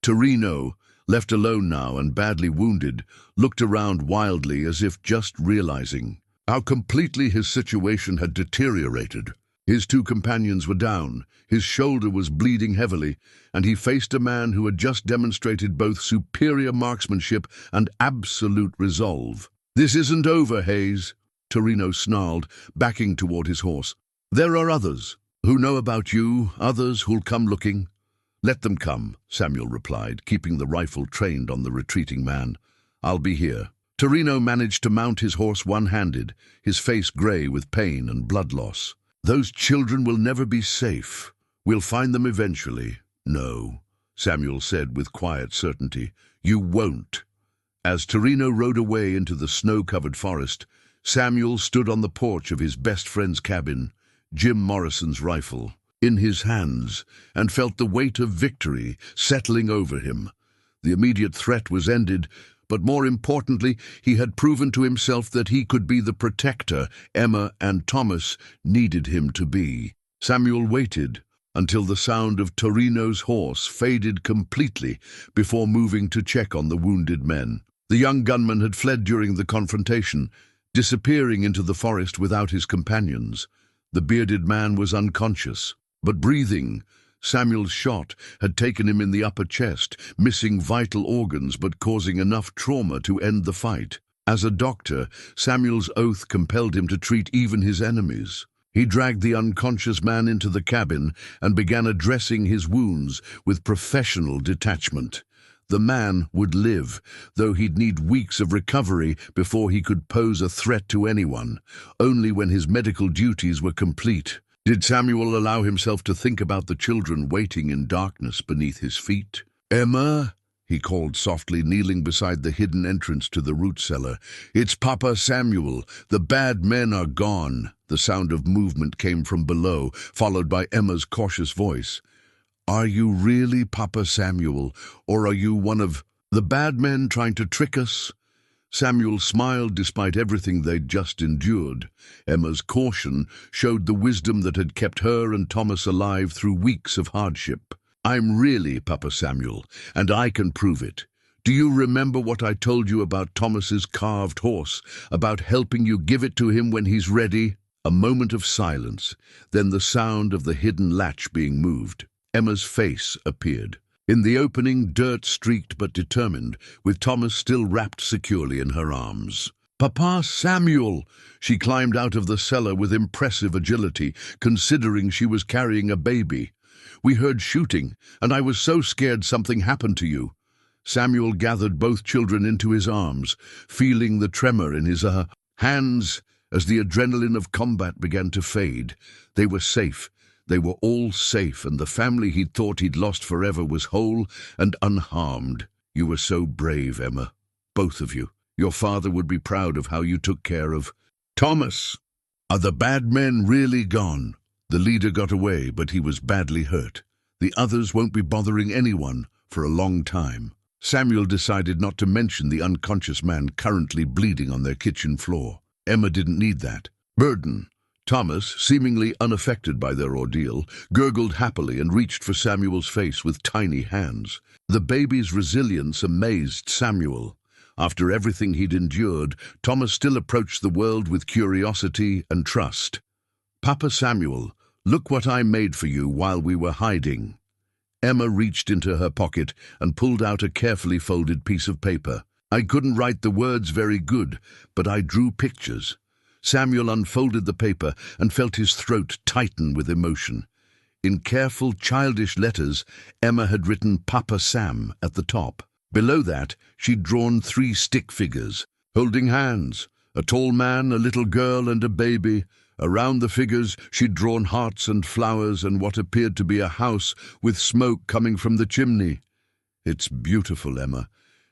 Torino, left alone now and badly wounded, looked around wildly as if just realizing how completely his situation had deteriorated. His two companions were down, his shoulder was bleeding heavily, and he faced a man who had just demonstrated both superior marksmanship and absolute resolve. "This isn't over, Hayes," Torino snarled, backing toward his horse. "There are others who know about you, others who'll come looking." "Let them come," Samuel replied, keeping the rifle trained on the retreating man. "I'll be here." Torino managed to mount his horse one-handed, his face grey with pain and blood loss. "Those children will never be safe. We'll find them eventually." "No," Samuel said with quiet certainty. "You won't." As Torino rode away into the snow-covered forest, Samuel stood on the porch of his best friend's cabin, Jim Morrison's rifle, in his hands, and felt the weight of victory settling over him. The immediate threat was ended, but more importantly, he had proven to himself that he could be the protector Emma and Thomas needed him to be. Samuel waited until the sound of Torino's horse faded completely before moving to check on the wounded men. The young gunman had fled during the confrontation, disappearing into the forest without his companions. The bearded man was unconscious, but breathing. Samuel's shot had taken him in the upper chest, missing vital organs but causing enough trauma to end the fight. As a doctor, Samuel's oath compelled him to treat even his enemies. He dragged the unconscious man into the cabin and began addressing his wounds with professional detachment. The man would live, though he'd need weeks of recovery before he could pose a threat to anyone, only when his medical duties were complete. Did Samuel allow himself to think about the children waiting in darkness beneath his feet? "Emma," he called softly, kneeling beside the hidden entrance to the root cellar. "It's Papa Samuel. The bad men are gone." The sound of movement came from below, followed by Emma's cautious voice. "Are you really Papa Samuel, or are you one of the bad men trying to trick us?" Samuel smiled despite everything they'd just endured. Emma's caution showed the wisdom that had kept her and Thomas alive through weeks of hardship. "I'm really Papa Samuel, and I can prove it. Do you remember what I told you about Thomas's carved horse, about helping you give it to him when he's ready?" A moment of silence, then the sound of the hidden latch being moved. Emma's face appeared. In the opening, dirt streaked but determined, with Thomas still wrapped securely in her arms. "Papa Samuel!" She climbed out of the cellar with impressive agility, considering she was carrying a baby. "We heard shooting, and I was so scared something happened to you." Samuel gathered both children into his arms, feeling the tremor in his hands as the adrenaline of combat began to fade. They were safe. They were all safe, and the family he'd thought he'd lost forever was whole and unharmed. "You were so brave, Emma. Both of you. Your father would be proud of how you took care of Thomas." "Are the bad men really gone?" "The leader got away, but he was badly hurt. The others won't be bothering anyone for a long time." Samuel decided not to mention the unconscious man currently bleeding on their kitchen floor. Emma didn't need that burden. Thomas, seemingly unaffected by their ordeal, gurgled happily and reached for Samuel's face with tiny hands. The baby's resilience amazed Samuel. After everything he'd endured, Thomas still approached the world with curiosity and trust. "Papa Samuel, look what I made for you while we were hiding." Emma reached into her pocket and pulled out a carefully folded piece of paper. "I couldn't write the words very good, but I drew pictures." Samuel unfolded the paper and felt his throat tighten with emotion. In careful, childish letters, Emma had written Papa Sam at the top. Below that, she'd drawn 3 stick figures, holding hands, a tall man, a little girl, and a baby. Around the figures, she'd drawn hearts and flowers and what appeared to be a house with smoke coming from the chimney. "It's beautiful, Emma.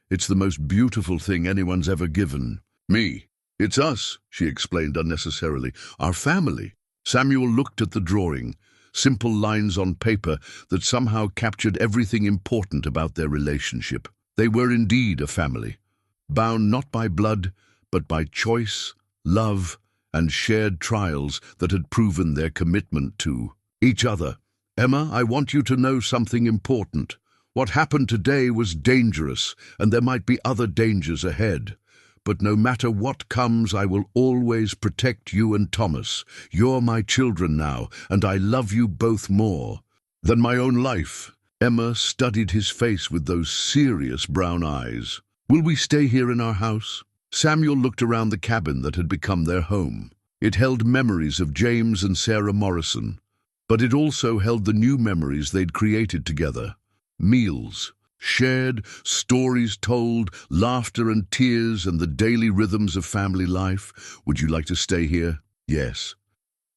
It's the most beautiful thing anyone's ever given me. It's us," she explained unnecessarily. "Our family." Samuel looked at the drawing, simple lines on paper that somehow captured everything important about their relationship. They were indeed a family, bound not by blood, but by choice, love, and shared trials that had proven their commitment to each other. "Emma, I want you to know something important. What happened today was dangerous, and there might be other dangers ahead. But no matter what comes, I will always protect you and Thomas. You're my children now, and I love you both more than my own life." Emma studied his face with those serious brown eyes. "Will we stay here in our house?" Samuel looked around the cabin that had become their home. It held memories of James and Sarah Morrison, but it also held the new memories they'd created together. Meals shared, stories told, laughter and tears, and the daily rhythms of family life. "Would you like to stay here?" "Yes.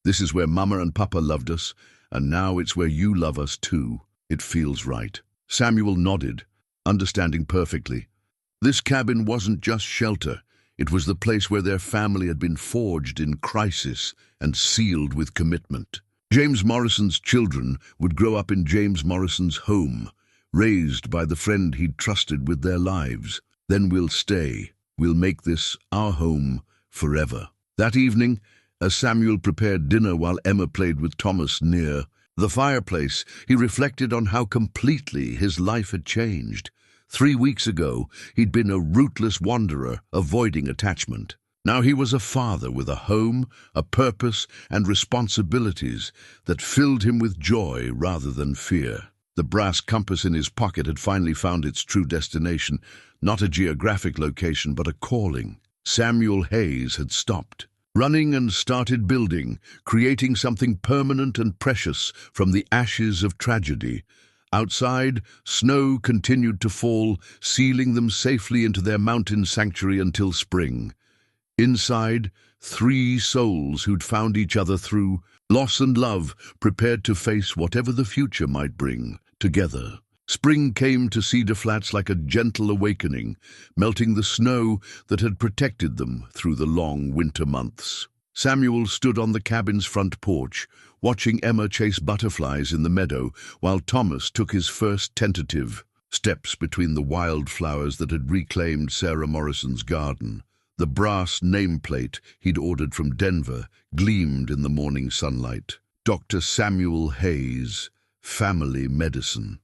This is where Mama and Papa loved us, and now it's where you love us too. It feels right." Samuel nodded, understanding perfectly. This cabin wasn't just shelter. It was the place where their family had been forged in crisis and sealed with commitment. James Morrison's children would grow up in James Morrison's home, raised by the friend he'd trusted with their lives. "Then we'll stay. We'll make this our home forever." That evening, as Samuel prepared dinner while Emma played with Thomas near the fireplace, he reflected on how completely his life had changed. 3 weeks ago, he'd been a rootless wanderer, avoiding attachment. Now he was a father with a home, a purpose, and responsibilities that filled him with joy rather than fear. The brass compass in his pocket had finally found its true destination, not a geographic location, but a calling. Samuel Hayes had stopped running and started building, creating something permanent and precious from the ashes of tragedy. Outside, snow continued to fall, sealing them safely into their mountain sanctuary until spring. Inside, 3 souls who'd found each other through loss and love, prepared to face whatever the future might bring, together. Spring came to Cedar Flats like a gentle awakening, melting the snow that had protected them through the long winter months. Samuel stood on the cabin's front porch, watching Emma chase butterflies in the meadow, while Thomas took his first tentative steps between the wildflowers that had reclaimed Sarah Morrison's garden. The brass nameplate he'd ordered from Denver gleamed in the morning sunlight. Dr. Samuel Hayes, Family Medicine.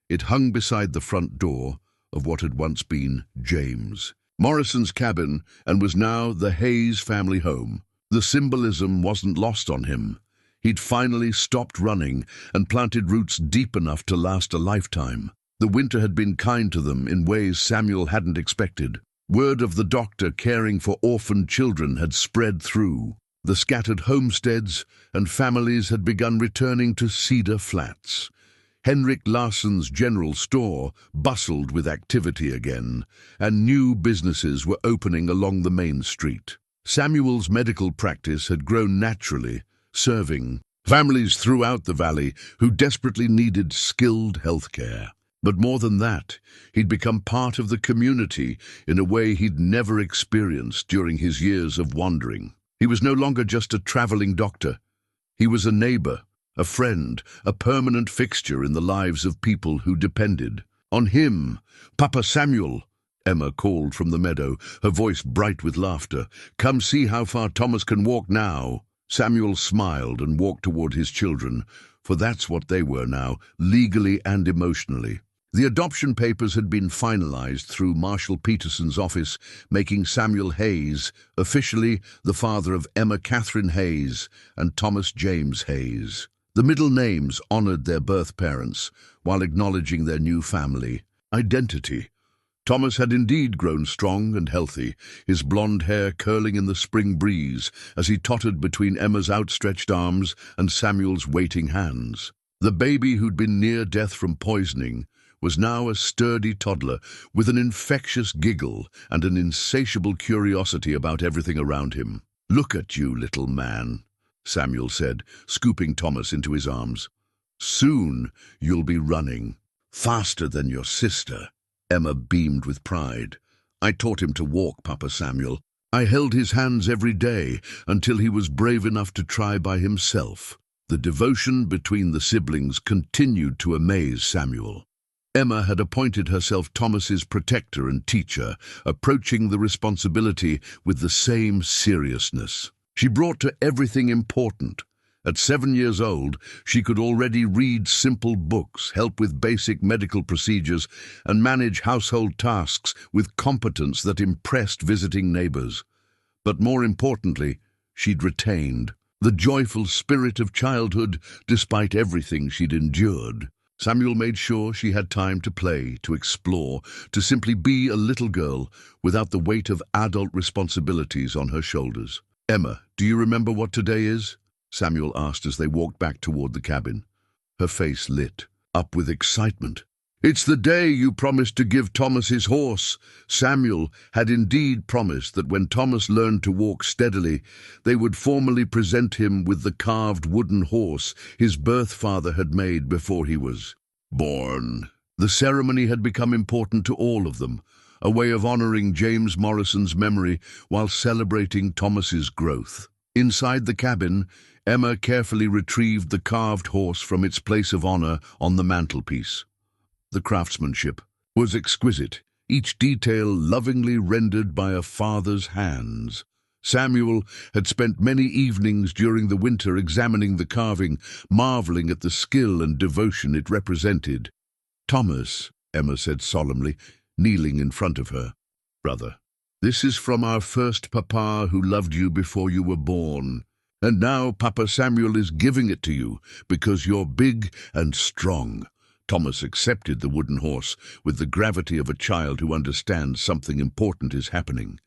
It hung beside the front door of what had once been James Morrison's cabin and was now the Hayes family home. The symbolism wasn't lost on him. He'd finally stopped running and planted roots deep enough to last a lifetime. The winter had been kind to them in ways Samuel hadn't expected. Word of the doctor caring for orphaned children had spread through. The scattered homesteads and families had begun returning to Cedar Flats. Henrik Larsson's general store bustled with activity again, and new businesses were opening along the main street. Samuel's medical practice had grown naturally, serving families throughout the valley who desperately needed skilled health care. But more than that, he'd become part of the community in a way he'd never experienced during his years of wandering. He was no longer just a traveling doctor. He was a neighbor, a friend, a permanent fixture in the lives of people who depended on him. "Papa Samuel," Emma called from the meadow, her voice bright with laughter. "Come see how far Thomas can walk now." Samuel smiled and walked toward his children, for that's what they were now, legally and emotionally. The adoption papers had been finalized through Marshall Peterson's office, making Samuel Hayes officially the father of Emma Catherine Hayes and Thomas James Hayes. The middle names honored their birth parents while acknowledging their new family identity. Thomas had indeed grown strong and healthy, his blonde hair curling in the spring breeze as he tottered between Emma's outstretched arms and Samuel's waiting hands. The baby who'd been near death from poisoning was now a sturdy toddler with an infectious giggle and an insatiable curiosity about everything around him. "Look at you, little man," Samuel said, scooping Thomas into his arms. "Soon you'll be running, faster than your sister." Emma beamed with pride. "I taught him to walk, Papa Samuel. I held his hands every day until he was brave enough to try by himself." The devotion between the siblings continued to amaze Samuel. Emma had appointed herself Thomas's protector and teacher, approaching the responsibility with the same seriousness. She brought to everything important At 7 years old, she could already read simple books, help with basic medical procedures, and manage household tasks with competence that impressed visiting neighbors. But more importantly, she'd retained the joyful spirit of childhood despite everything she'd endured. Samuel made sure she had time to play, to explore, to simply be a little girl without the weight of adult responsibilities on her shoulders. "Emma, do you remember what today is?" Samuel asked as they walked back toward the cabin. Her face lit up with excitement. "It's the day you promised to give Thomas his horse." Samuel had indeed promised that when Thomas learned to walk steadily, they would formally present him with the carved wooden horse his birth father had made before he was born. The ceremony had become important to all of them, a way of honoring James Morrison's memory while celebrating Thomas's growth. Inside the cabin, Emma carefully retrieved the carved horse from its place of honor on the mantelpiece. The craftsmanship was exquisite, each detail lovingly rendered by a father's hands. Samuel had spent many evenings during the winter examining the carving, marveling at the skill and devotion it represented. "Thomas," Emma said solemnly, kneeling in front of her, "brother, this is from our first papa who loved you before you were born. And now Papa Samuel is giving it to you because you're big and strong." Thomas accepted the wooden horse with the gravity of a child who understands something important is happening.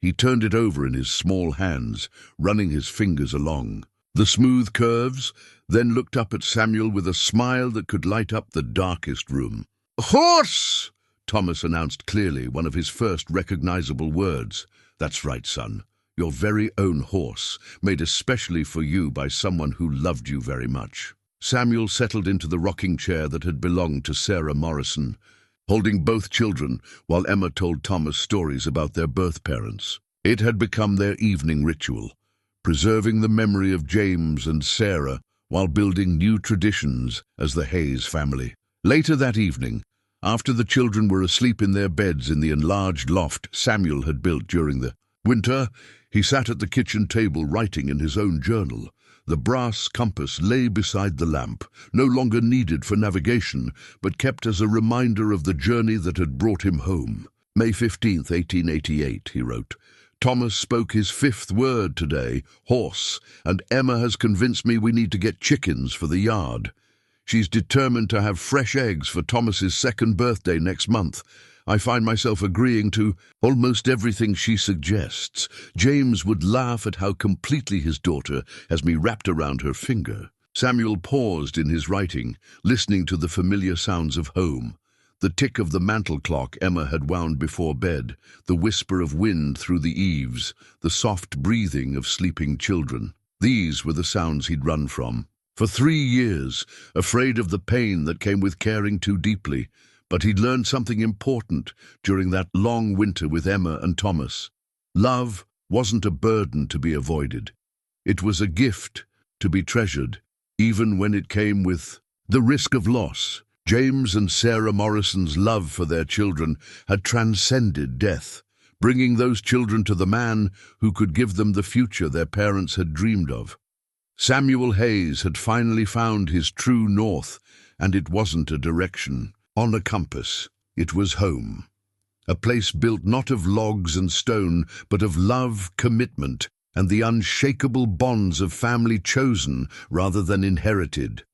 He turned it over in his small hands, running his fingers along the smooth curves, then looked up at Samuel with a smile that could light up the darkest room. "Horse!" Thomas announced clearly, one of his first recognizable words. "That's right, son. Your very own horse, made especially for you by someone who loved you very much." Samuel settled into the rocking chair that had belonged to Sarah Morrison, holding both children while Emma told Thomas stories about their birth parents. It had become their evening ritual, preserving the memory of James and Sarah while building new traditions as the Hayes family. Later that evening, after the children were asleep in their beds in the enlarged loft Samuel had built during the winter, he sat at the kitchen table writing in his own journal. The brass compass lay beside the lamp, no longer needed for navigation, but kept as a reminder of the journey that had brought him home. "May 15th, 1888, he wrote. "Thomas spoke his fifth word today, horse, and Emma has convinced me we need to get chickens for the yard. She's determined to have fresh eggs for Thomas's second birthday next month. I find myself agreeing to almost everything she suggests. James would laugh at how completely his daughter has me wrapped around her finger." Samuel paused in his writing, listening to the familiar sounds of home. The tick of the mantel clock Emma had wound before bed, the whisper of wind through the eaves, the soft breathing of sleeping children. These were the sounds he'd run from. For 3 years, afraid of the pain that came with caring too deeply, but he'd learned something important during that long winter with Emma and Thomas. Love wasn't a burden to be avoided. It was a gift to be treasured, even when it came with the risk of loss. James and Sarah Morrison's love for their children had transcended death, bringing those children to the man who could give them the future their parents had dreamed of. Samuel Hayes had finally found his true north, and it wasn't a direction on a compass. It was home. A place built not of logs and stone, but of love, commitment, and the unshakable bonds of family chosen rather than inherited.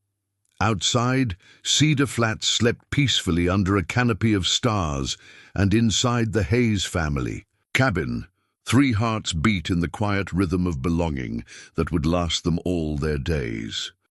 Outside, Cedar Flats slept peacefully under a canopy of stars, and inside the Hayes family cabin, 3 hearts beat in the quiet rhythm of belonging that would last them all their days.